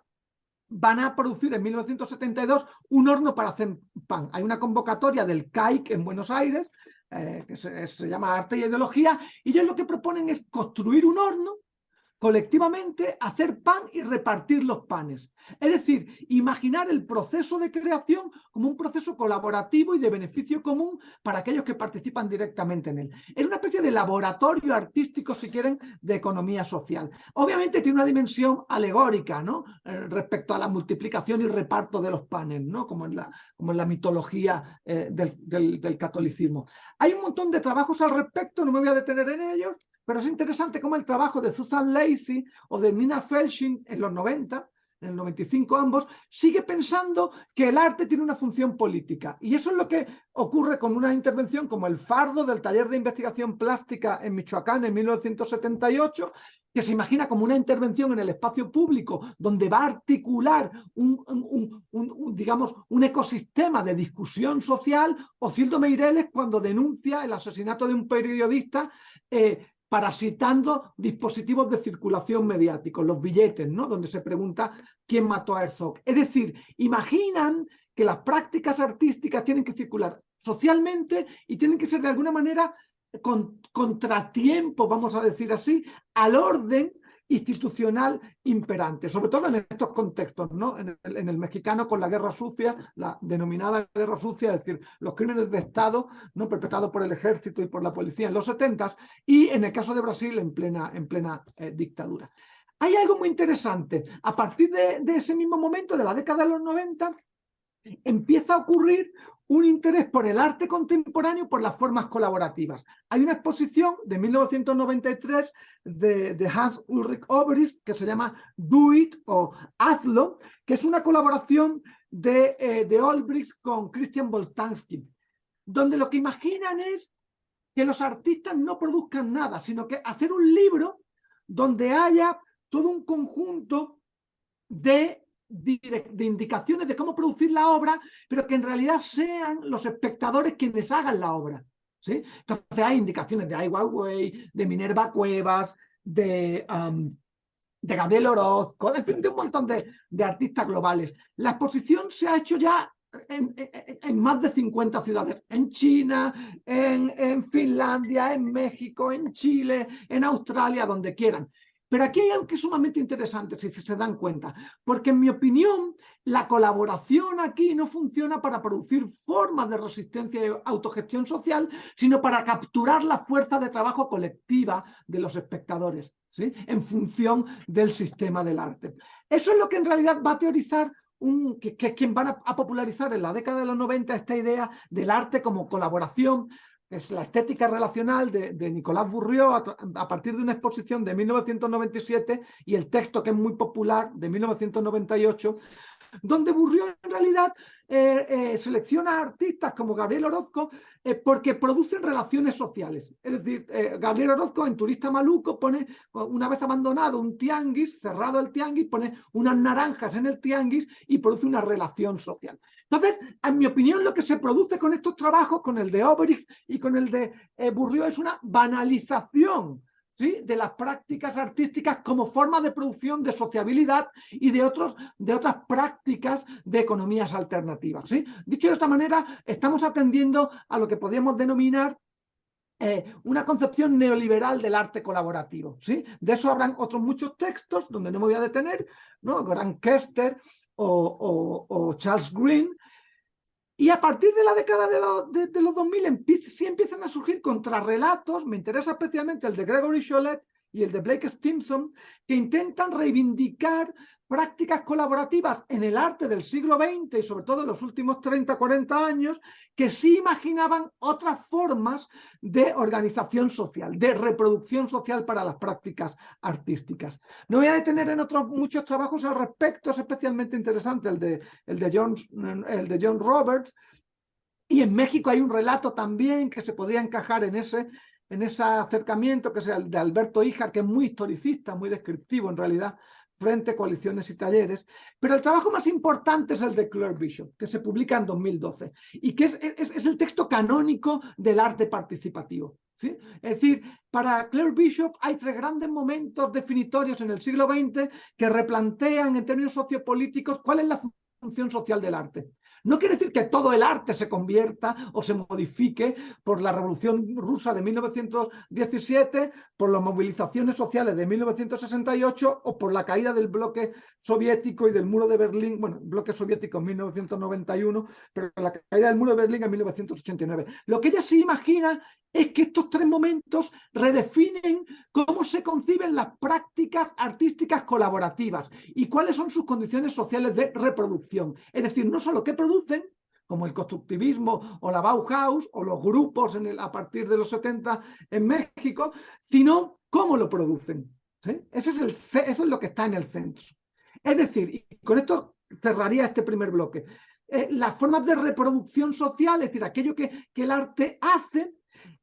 van a producir en 1972 un horno para hacer pan. Hay una convocatoria del CAIC en Buenos Aires, que se llama Arte y Ideología, y ellos lo que proponen es construir un horno colectivamente hacer pan y repartir los panes. Es decir, imaginar el proceso de creación como un proceso colaborativo y de beneficio común para aquellos que participan directamente en él. Es una especie de laboratorio artístico, si quieren, de economía social. Obviamente tiene una dimensión alegórica, ¿no? Respecto a la multiplicación y reparto de los panes, ¿no? Como en la mitología del catolicismo. Hay un montón de trabajos al respecto, no me voy a detener en ellos, pero es interesante cómo el trabajo de Susan Lacy o de Nina Felshing en los 90, en el 95 ambos, sigue pensando que el arte tiene una función política. Y eso es lo que ocurre con una intervención como El Fardo del Taller de Investigación Plástica en Michoacán en 1978, que se imagina como una intervención en el espacio público donde va a articular digamos, un ecosistema de discusión social, o Cildo Meireles cuando denuncia el asesinato de un periodista parasitando dispositivos de circulación mediáticos, los billetes, ¿no? Donde se pregunta quién mató a Herzog. Es decir, imaginan que las prácticas artísticas tienen que circular socialmente y tienen que ser de alguna manera contratiempo, vamos a decir así, al orden institucional imperante, sobre todo en estos contextos, ¿no? En el mexicano con la guerra sucia, la denominada guerra sucia, es decir, los crímenes de Estado, ¿no? Perpetrados por el ejército y por la policía en los 70s, y en el caso de Brasil en plena dictadura. Hay algo muy interesante. A partir de ese mismo momento, de la década de los 90, empieza a ocurrir un interés por el arte contemporáneo, por las formas colaborativas. Hay una exposición de 1993 de Hans Ulrich Obrist que se llama Do It o Hazlo, que es una colaboración de Obrist con Christian Boltanski, donde lo que imaginan es que los artistas no produzcan nada, sino que hacer un libro donde haya todo un conjunto de indicaciones de cómo producir la obra, pero que en realidad sean los espectadores quienes hagan la obra, ¿sí? Entonces hay indicaciones de Ai Weiwei, de Minerva Cuevas, de Gabriel Orozco, en fin, de un montón de artistas globales. La exposición se ha hecho ya en más de 50 ciudades, en China, en Finlandia, en México, en Chile, en Australia, donde quieran. Pero aquí hay algo que es sumamente interesante, si se dan cuenta, porque en mi opinión la colaboración aquí no funciona para producir formas de resistencia y autogestión social, sino para capturar la fuerza de trabajo colectiva de los espectadores, ¿sí? En función del sistema del arte. Eso es lo que en realidad va a teorizar que es quien van a popularizar en la década de los 90 esta idea del arte como colaboración. Es la estética relacional de Nicolas Bourriaud a partir de una exposición de 1997 y el texto que es muy popular de 1998, donde Bourriaud en realidad selecciona artistas como Gabriel Orozco porque producen relaciones sociales. Es decir, Gabriel Orozco en Turista Maluco pone, una vez abandonado un tianguis, cerrado el tianguis, pone unas naranjas en el tianguis y produce una relación social. Entonces, en mi opinión, lo que se produce con estos trabajos, con el de Obrist y con el de Bourriaud, es una banalización, ¿sí? De las prácticas artísticas como forma de producción de sociabilidad y de otras prácticas de economías alternativas, ¿sí? Dicho de esta manera, estamos atendiendo a lo que podríamos denominar una concepción neoliberal del arte colaborativo, ¿sí? De eso habrán otros muchos textos donde no me voy a detener, ¿no? Grant Kester o Charles Green. Y a partir de la década de los 2000 sí empiezan a surgir contrarrelatos. Me interesa especialmente el de Gregory Cholet y el de Blake Stimson, que intentan reivindicar prácticas colaborativas en el arte del siglo XX y sobre todo en los últimos 30, 40 años, que sí imaginaban otras formas de organización social, de reproducción social para las prácticas artísticas. No voy a detener en otros muchos trabajos al respecto, es especialmente interesante el de John Roberts, y en México hay un relato también que se podría encajar en ese acercamiento, que es el de Alberto Híjar, que es muy historicista, muy descriptivo en realidad, frente, coaliciones y talleres. Pero el trabajo más importante es el de Claire Bishop, que se publica en 2012, y que es el texto canónico del arte participativo, ¿sí? Es decir, para Claire Bishop hay tres grandes momentos definitorios en el siglo XX que replantean en términos sociopolíticos cuál es la función social del arte. No quiere decir que todo el arte se convierta o se modifique por la Revolución Rusa de 1917, por las movilizaciones sociales de 1968 o por la caída del bloque soviético y del muro de Berlín, bueno, el bloque soviético en 1991, pero la caída del muro de Berlín en 1989. Lo que ella sí imagina es que estos tres momentos redefinen cómo se conciben las prácticas artísticas colaborativas y cuáles son sus condiciones sociales de reproducción. Es decir, no solo qué producen, como el constructivismo o la Bauhaus o los grupos a partir de los 70 en México, sino cómo lo producen. ¿Sí? Eso es lo que está en el centro. Es decir, y con esto cerraría este primer bloque, las formas de reproducción social, es decir, aquello que el arte hace,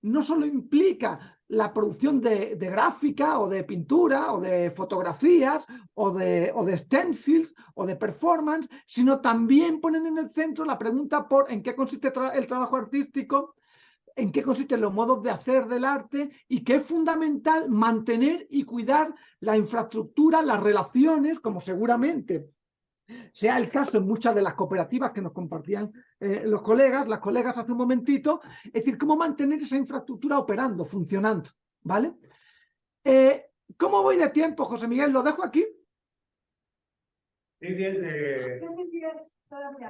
no solo implica la producción de gráfica o de pintura o de fotografías o de stencils o de performance, sino también ponen en el centro la pregunta por en qué consiste el trabajo artístico, en qué consisten los modos de hacer del arte y que es fundamental mantener y cuidar la infraestructura, las relaciones, como seguramente sea el caso en muchas de las cooperativas que nos compartían las colegas hace un momentito, es decir, cómo mantener esa infraestructura operando, funcionando, ¿vale? ¿Cómo voy de tiempo, José Miguel? ¿Lo dejo aquí? Sí, bien,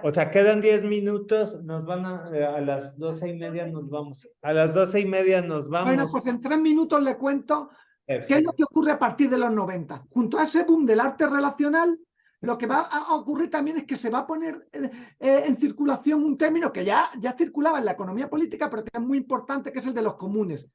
o sea, quedan 10 minutos, nos van a las 12:30 nos vamos. A las 12:30 nos vamos. Bueno, pues en 3 minutos le cuento qué es lo Perfecto. que ocurre a partir de los 90. Junto a ese boom del arte relacional, lo que va a ocurrir también es que se va a poner en circulación un término que ya circulaba en la economía política, pero que es muy importante, que es el de los comunes,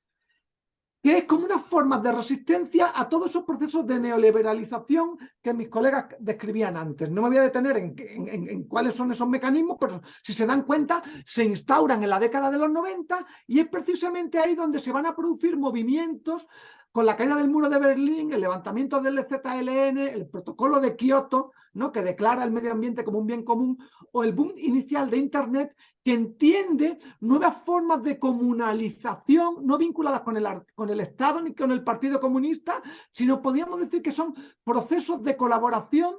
que es como una forma de resistencia a todos esos procesos de neoliberalización que mis colegas describían antes. No me voy a detener en cuáles son esos mecanismos, pero si se dan cuenta, se instauran en la década de los 90 y es precisamente ahí donde se van a producir movimientos con la caída del muro de Berlín, el levantamiento del ZLN, el protocolo de Kioto, ¿no?, que declara el medio ambiente como un bien común, o el boom inicial de Internet, que entiende nuevas formas de comunalización, no vinculadas con el Estado ni con el Partido Comunista, sino podríamos decir que son procesos de colaboración,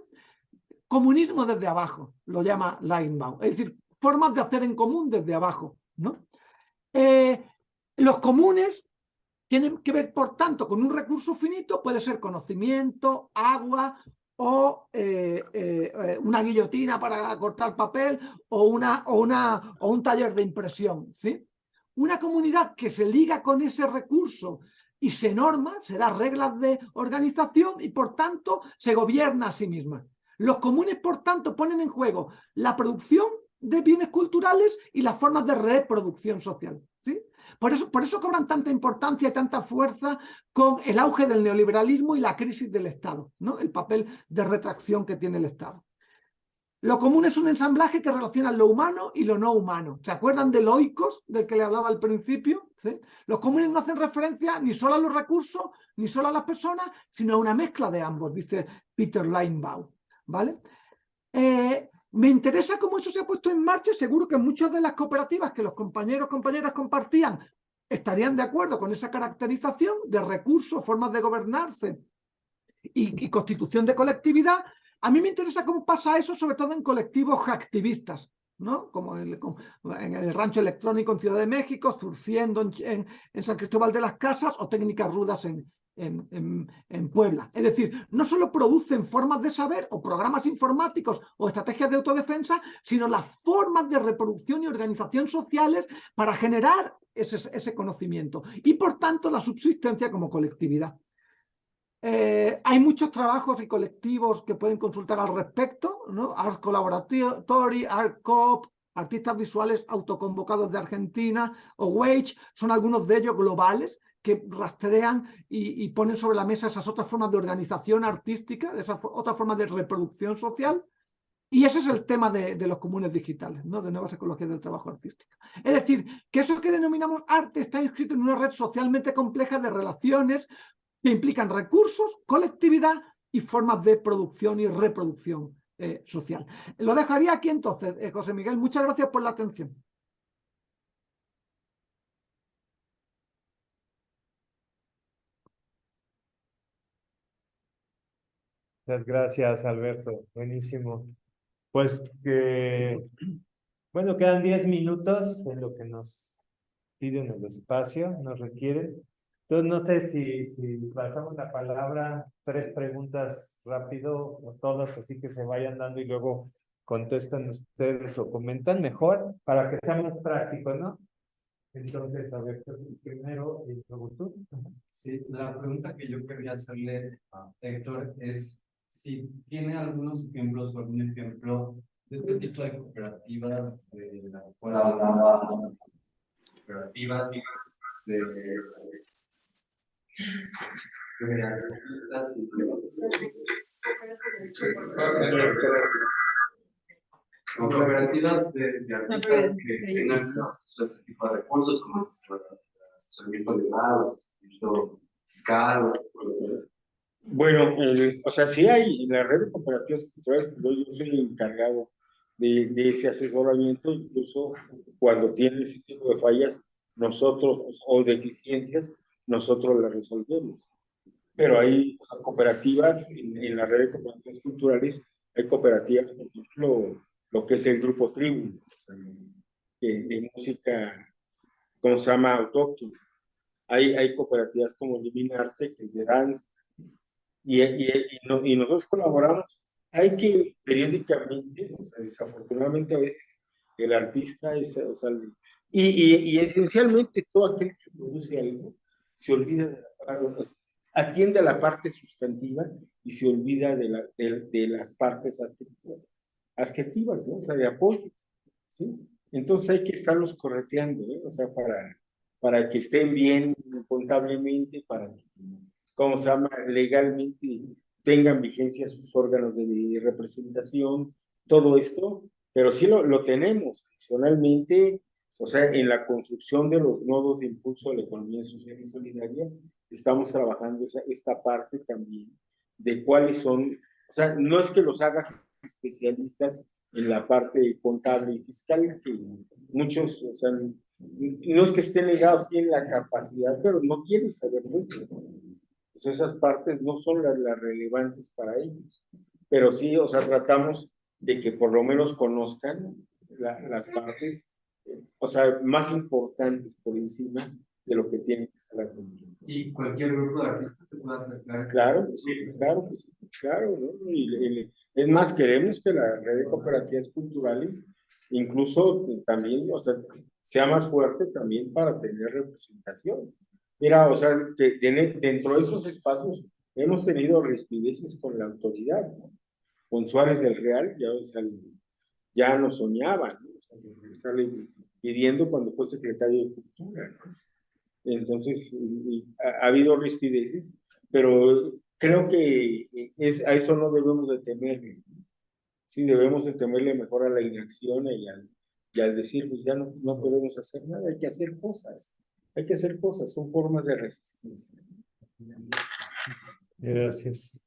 comunismo desde abajo, lo llama Linebaum, es decir, formas de hacer en común desde abajo, ¿no? Los comunes tienen que ver, por tanto, con un recurso finito, puede ser conocimiento, agua, o una guillotina para cortar papel o un taller de impresión, ¿sí? Una comunidad que se liga con ese recurso y se norma, se da reglas de organización y por tanto se gobierna a sí misma. Los comunes, por tanto, ponen en juego la producción de bienes culturales y las formas de reproducción social, ¿sí? Por eso cobran tanta importancia y tanta fuerza con el auge del neoliberalismo y la crisis del Estado, ¿no? El papel de retracción que tiene el Estado. Lo común es un ensamblaje que relaciona lo humano y lo no humano. ¿Se acuerdan del oikos del que le hablaba al principio? ¿Sí? Los comunes no hacen referencia ni solo a los recursos, ni solo a las personas, sino a una mezcla de ambos, dice Peter Linebaum, ¿vale? Me interesa cómo eso se ha puesto en marcha. Seguro que muchas de las cooperativas que los compañeros, compañeras compartían estarían de acuerdo con esa caracterización de recursos, formas de gobernarse y constitución de colectividad. A mí me interesa cómo pasa eso, sobre todo en colectivos activistas, ¿no? Como en el rancho electrónico en Ciudad de México, Surciendo en San Cristóbal de las Casas o Técnicas Rudas en Puebla. Es decir, no solo producen formas de saber o programas informáticos o estrategias de autodefensa, sino las formas de reproducción y organización sociales para generar ese conocimiento y, por tanto, la subsistencia como colectividad. Hay muchos trabajos y colectivos que pueden consultar al respecto, ¿no? Ars Collaboratory, Art Coop, Artistas Visuales Autoconvocados de Argentina o Wage, son algunos de ellos globales que rastrean y ponen sobre la mesa esas otras formas de organización artística, esas otras formas de reproducción social. Y ese es el tema de los comunes digitales, ¿no? De nuevas ecologías del trabajo artístico. Es decir, que eso que denominamos arte está inscrito en una red socialmente compleja de relaciones que implican recursos, colectividad y formas de producción y reproducción social. Lo dejaría aquí entonces, José Miguel. Muchas gracias por la atención. Muchas gracias, Alberto. Buenísimo. Pues que Bueno, quedan 10 minutos en lo que nos piden el espacio, nos requieren. Entonces, no sé si pasamos la palabra, 3 preguntas rápido, o todas, así que se vayan dando y luego contestan ustedes o comentan mejor, para que sea más práctico, ¿no? Entonces, a ver, primero, y luego tú. Sí, la pregunta que yo quería hacerle a Héctor es si tiene algunos ejemplos o algún ejemplo de este tipo de cooperativas de la cual hablaba, cooperativas de artistas y cooperativas de artistas que tengan acceso a este tipo de recursos como el asesoramiento legal, asesoramiento fiscal. Bueno, o sea, sí hay en la red de cooperativas culturales, pero yo soy encargado de ese asesoramiento, incluso cuando tiene ese tipo de fallas, nosotros, o deficiencias, nosotros las resolvemos. Pero hay, o sea, cooperativas, en la red de cooperativas culturales, hay cooperativas, por ejemplo, lo que es el grupo Tribu, o sea, de música, ¿cómo se llama? Autóctona. Hay cooperativas como Divinarte, que es de danza, y nosotros colaboramos. Hay que periódicamente, o sea, desafortunadamente a veces el artista es, o sea, y esencialmente todo aquel que produce algo se olvida atiende a la parte sustantiva y se olvida de las partes adjetivas, ¿no? O sea, de apoyo, ¿sí? Entonces hay que estarlos correteando, ¿eh? O sea, para que estén bien contablemente, para que, ¿cómo se llama? Legalmente tengan vigencia sus órganos de representación, todo esto, pero sí lo tenemos adicionalmente, o sea, en la construcción de los nodos de impulso de la economía social y solidaria, estamos trabajando esta parte también de cuáles son, o sea, no es que los hagas especialistas en la parte contable y fiscal, que muchos, o sea, no es que estén negados, tienen la capacidad, pero no quieren saber de ello. Pues esas partes no son las relevantes para ellos. Pero sí, o sea, tratamos de que por lo menos conozcan las partes, o sea, más importantes por encima de lo que tienen que estar atendiendo. ¿Y cualquier grupo de artistas se puede acercar? Claro, claro, pues, claro, ¿no? Es más, queremos que la red de cooperativas culturales incluso también, o sea, sea más fuerte también para tener representación. Mira, o sea, dentro de estos espacios hemos tenido rispideces con la autoridad, ¿no? Con Suárez del Real, ya, o sea, ya nos soñaba, ¿no? O sea, estarle pidiendo cuando fue secretario de Cultura, ¿no? Entonces, ha habido rispideces, pero creo que a eso no debemos de temerle. Sí, debemos de temerle mejor a la inacción y al decir, pues ya no podemos hacer nada, hay que hacer cosas. Hay que hacer cosas, son formas de resistencia. Gracias.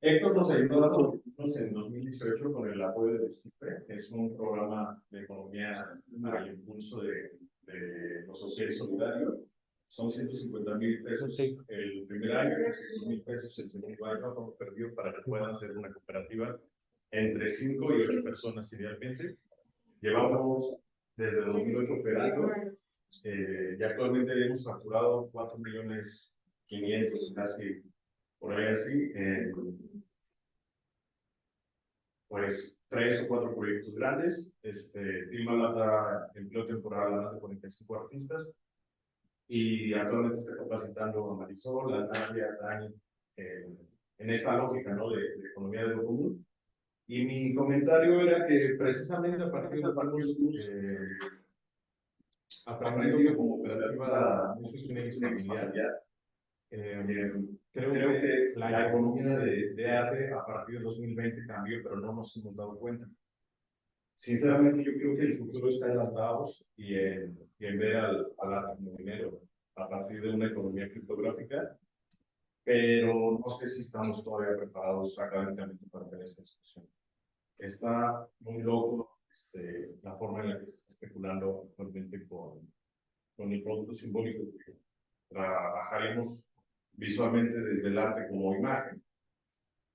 Héctor nos ayudó a nosotros en 2018 con el apoyo del CIFRE, que es un programa de economía al impulso de lo social y solidario. Son 150,000 pesos el primer año, 100,000 pesos el segundo año, como perdido para que puedan hacer una cooperativa entre 5 y 8 personas idealmente. Llevamos desde 2008 operando y actualmente hemos facturado 4,500,000 casi por ahí así, pues 3 o 4 proyectos grandes. Tilma da empleo temporal a más de 45 artistas y actualmente está capacitando a Marisol, a Nadia, a Dani, en esta lógica, ¿no? de economía de lo común. Y mi comentario era que precisamente a partir de aprendido como operativa música y familiar, creo que la economía de arte a partir de 2020 cambió, pero no nos hemos dado cuenta. Sinceramente, yo creo que el futuro está en las DAOs y en ver al arte como dinero a partir de una economía criptográfica, pero no sé si estamos todavía preparados académicamente para tener esta discusión. Está muy loco la forma en la que se está especulando actualmente con el producto simbólico. Trabajaremos visualmente desde el arte como imagen,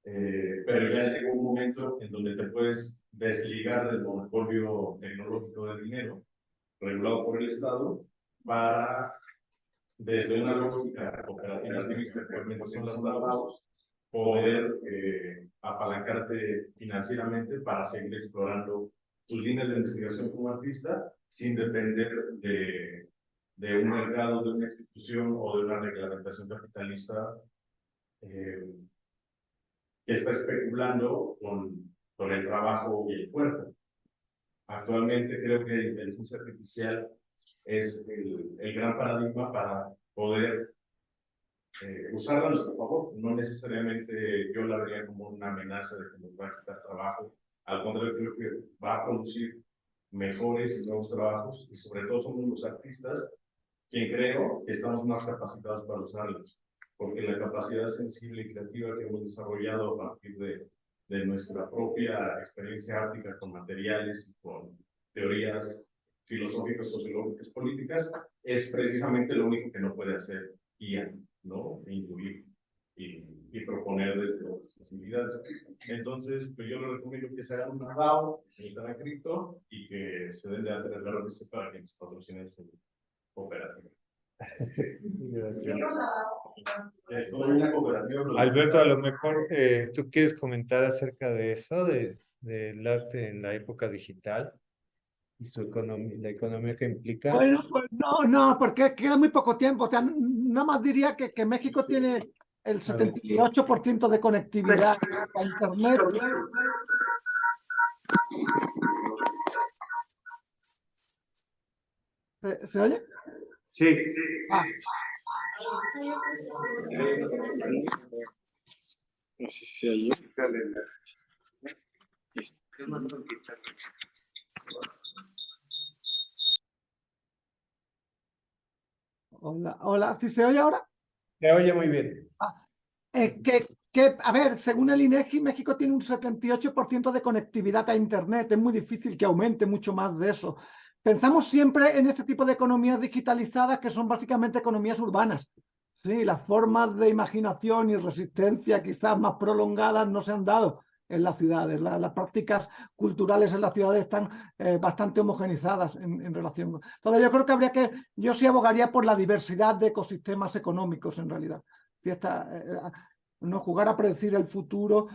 pero ya llegó un momento en donde te puedes desligar del monopolio tecnológico del dinero regulado por el Estado para, desde una lógica cooperativa civil, que actualmente son las DAOs, poder apalancarte financieramente para seguir explorando tus líneas de investigación como artista sin depender de un mercado, de una institución o de una reglamentación capitalista que está especulando con el trabajo y el cuerpo. Actualmente creo que la inteligencia artificial es el gran paradigma para poder usarla a nuestro favor. No necesariamente yo la vería como una amenaza de que nos va a quitar trabajo. Al contrario, creo que va a producir mejores y nuevos trabajos, y sobre todo somos los artistas quien creo que estamos más capacitados para usarlos, porque la capacidad sensible y creativa que hemos desarrollado a partir de nuestra propia experiencia ártica con materiales y con teorías filosóficas, sociológicas, políticas, es precisamente lo único que no puede hacer IA, ¿no? Intuir y proponer desde otras sensibilidades. Entonces, pues yo le recomiendo que se hagan una DAO, que se metan a cripto y que se den de alta en el RFC para que nos patrocinen su cooperativa. Gracias. Es una cooperativa. Alberto, a lo mejor tú quieres comentar acerca de eso, del arte en la época digital y su economía, la economía que implica. Bueno, pues no, porque queda muy poco tiempo. O sea, nada más diría que México tiene el 78% de conectividad a Internet. ¿Se oye? Sí. Ah. No sé si hay. Hola, ¿sí se oye ahora? Se oye muy bien. A ver, según el INEGI, México tiene un 78% de conectividad a Internet. Es muy difícil que aumente mucho más de eso. Pensamos siempre en este tipo de economías digitalizadas que son básicamente economías urbanas. Sí, las formas de imaginación y resistencia quizás más prolongadas no se han dado en las ciudades. Las prácticas culturales en las ciudades están bastante homogenizadas en relación. Entonces yo creo que yo sí abogaría por la diversidad de ecosistemas económicos en realidad. Si no jugar a predecir el futuro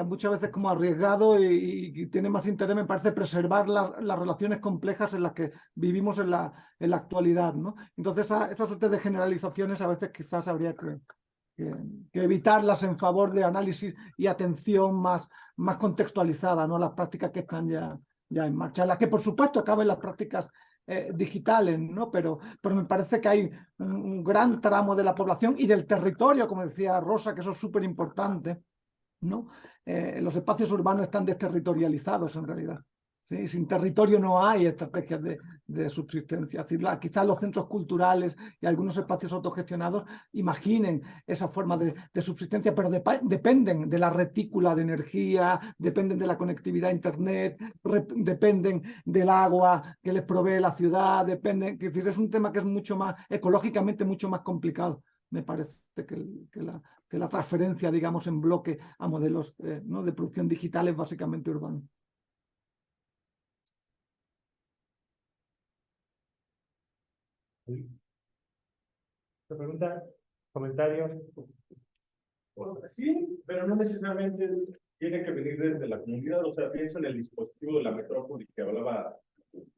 muchas veces como arriesgado y tiene más interés, me parece, preservar las relaciones complejas en las que vivimos en la actualidad, ¿no? Entonces esa suerte de generalizaciones a veces quizás habría que evitarlas en favor de análisis y atención más contextualizada, ¿no? Las prácticas que están ya en marcha, en las que por supuesto caben las prácticas digitales, ¿no? Pero me parece que hay un gran tramo de la población y del territorio, como decía Rosa, que eso es súper importante, ¿no? Los espacios urbanos están desterritorializados en realidad. ¿Sí? Sin territorio no hay estrategias de subsistencia. Es decir, quizás los centros culturales y algunos espacios autogestionados imaginen esa forma de subsistencia, pero dependen de la retícula de energía, dependen de la conectividad a Internet, dependen del agua que les provee la ciudad, es decir, es un tema que es mucho más, ecológicamente mucho más complicado. Me parece que la transferencia, digamos, en bloque a modelos ¿no? de producción digital es básicamente urbano. ¿Pregunta? ¿Comentarios? Sí, pero no necesariamente tiene que venir desde la comunidad. O sea, pienso en el dispositivo de la metrópoli que hablaba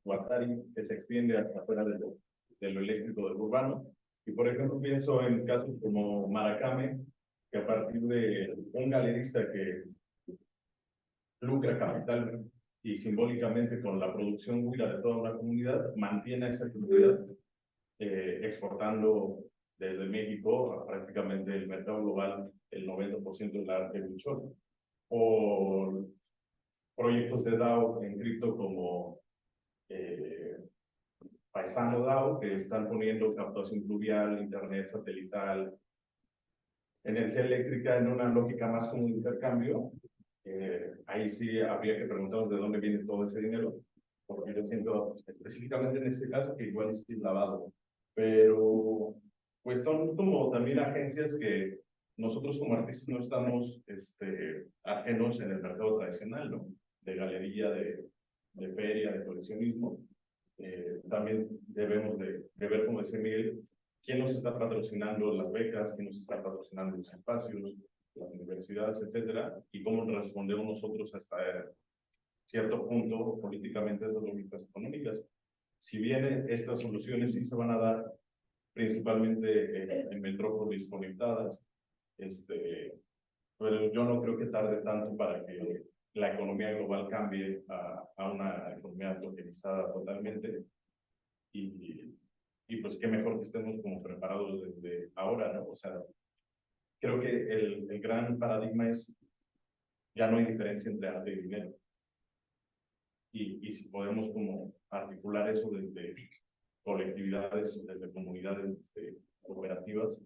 Guattari, que se extiende hasta afuera de lo eléctrico del urbano. Y por ejemplo, pienso en casos como Maracame, que a partir de un galerista que lucra capital y simbólicamente con la producción huila de toda una comunidad, mantiene a esa comunidad exportando desde México a prácticamente el mercado global el 90% del arte huichol. O proyectos de DAO en cripto como Paisano DAO, que están poniendo captación pluvial, internet satelital, energía eléctrica en una lógica más como de intercambio. Ahí sí habría que preguntarnos de dónde viene todo ese dinero, porque yo siento específicamente en este caso que igual es lavado, pero pues son como también agencias que nosotros como artistas no estamos ajenos en el mercado tradicional, ¿no? galería, de feria, de coleccionismo. También debemos de ver, como decía Miguel, quién nos está patrocinando las becas, quién nos está patrocinando los espacios, las universidades, etcétera, y cómo respondemos nosotros hasta cierto punto políticamente a esas lógicas económicas. Si bien estas soluciones sí se van a dar principalmente en metrópolis conectadas, pero yo no creo que tarde tanto para que la economía global cambie a una economía automatizada totalmente. Y pues qué mejor que estemos como preparados desde ahora, ¿no? O sea, creo que el gran paradigma es ya no hay diferencia entre arte y dinero. Y si podemos como articular eso desde colectividades, desde comunidades cooperativas,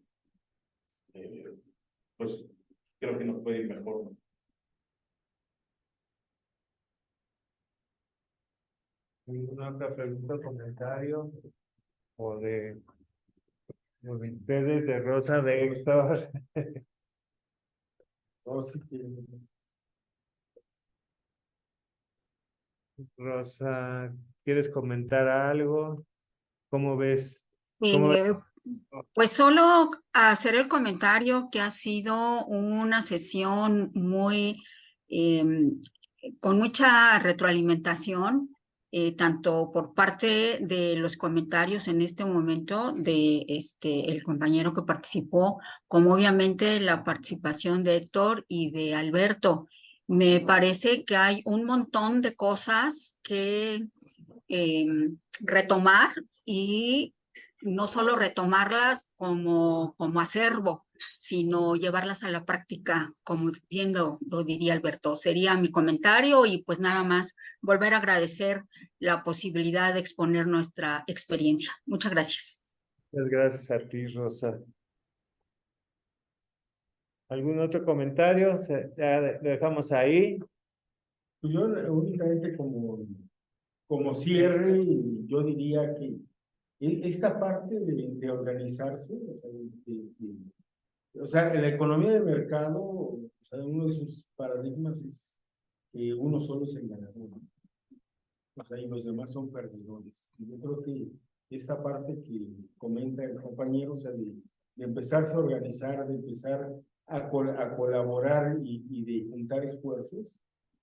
pues creo que nos puede ir mejor, ¿no? ¿Alguna otra pregunta o comentario? O de ustedes, de Rosa, de Héctor. Rosa, ¿quieres comentar algo? ¿Cómo ves? ¿Cómo ves? Pues solo hacer el comentario que ha sido una sesión muy con mucha retroalimentación, tanto por parte de los comentarios en este momento de el compañero que participó, como obviamente la participación de Héctor y de Alberto. Me parece que hay un montón de cosas que retomar, y no solo retomarlas como acervo, sino llevarlas a la práctica, como bien lo diría Alberto. Sería mi comentario, y pues nada más volver a agradecer la posibilidad de exponer nuestra experiencia. Muchas gracias. Muchas gracias a ti, Rosa. ¿Algún otro comentario? Ya lo dejamos ahí. Pues yo únicamente como cierre, yo diría que esta parte de organizarse, o sea, en la economía de mercado, o sea, uno de sus paradigmas es que uno solo es el ganador, ¿no? O sea, y los demás son perdedores. Y yo creo que esta parte que comenta el compañero, o sea, de empezarse a organizar, de empezar a colaborar y de juntar esfuerzos,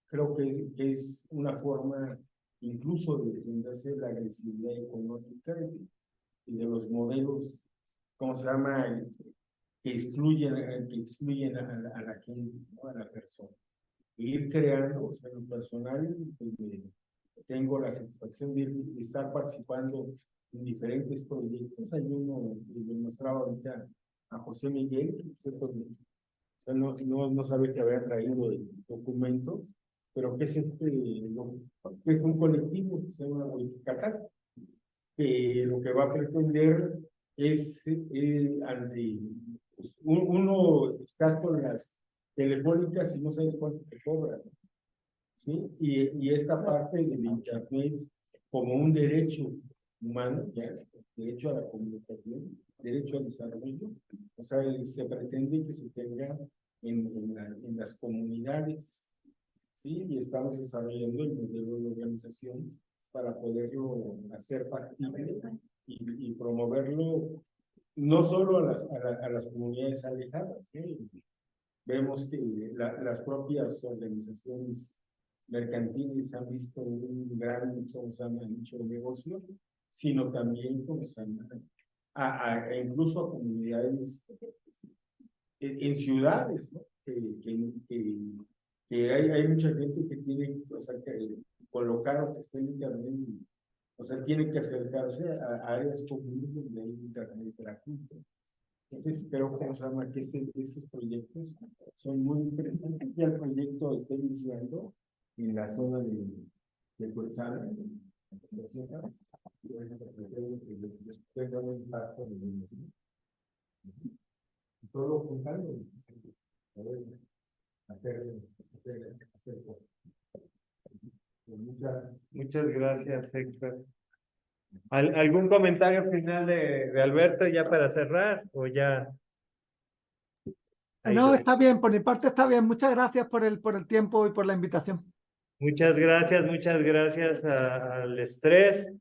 creo que es una forma incluso de defenderse de la agresividad económica y de los modelos, ¿cómo se llama?, que excluyen a la gente, ¿no?, a la persona. E ir creando, o sea, en lo personal, pues, tengo la satisfacción de estar participando en diferentes proyectos. Hay uno que le mostraba ahorita a José Miguel, que no sabe que había traído el documento, pero que es que es un colectivo que se llama Huayquicacac, que lo que va a pretender es ante uno está con las telefónicas y no sabes cuánto te cobran, ¿sí? Y esta parte del internet como un derecho humano, ya, derecho a la comunicación, derecho al desarrollo, o sea, se pretende que se tenga en las comunidades, ¿sí? Y estamos desarrollando el modelo de organización para poderlo hacer factible y promoverlo no solo a las comunidades alejadas, ¿sí? Vemos que las propias organizaciones mercantiles han visto un gran, ¿cómo se llama?, nicho de negocio, sino también, ¿cómo se llama?, incluso a comunidades en ciudades, ¿no? Que hay mucha gente que tiene, o sea, que colocar o que esté en internet, o sea, tiene que acercarse a áreas comunes donde hay internet gratuito. Entonces, creo que, o sea, que estos proyectos son muy interesantes. Ya el proyecto está iniciando en la zona de Cuetzala, tenga un impacto en el municipio. Todo juntando, hacer Muchas gracias, Héctor. ¿Algún comentario final de Alberto ya para cerrar? ¿O ya? No, está bien, por mi parte está bien. Muchas gracias por el tiempo y por la invitación. Muchas gracias al estrés.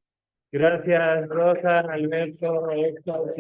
Gracias, Rosa, Alberto, Héctor.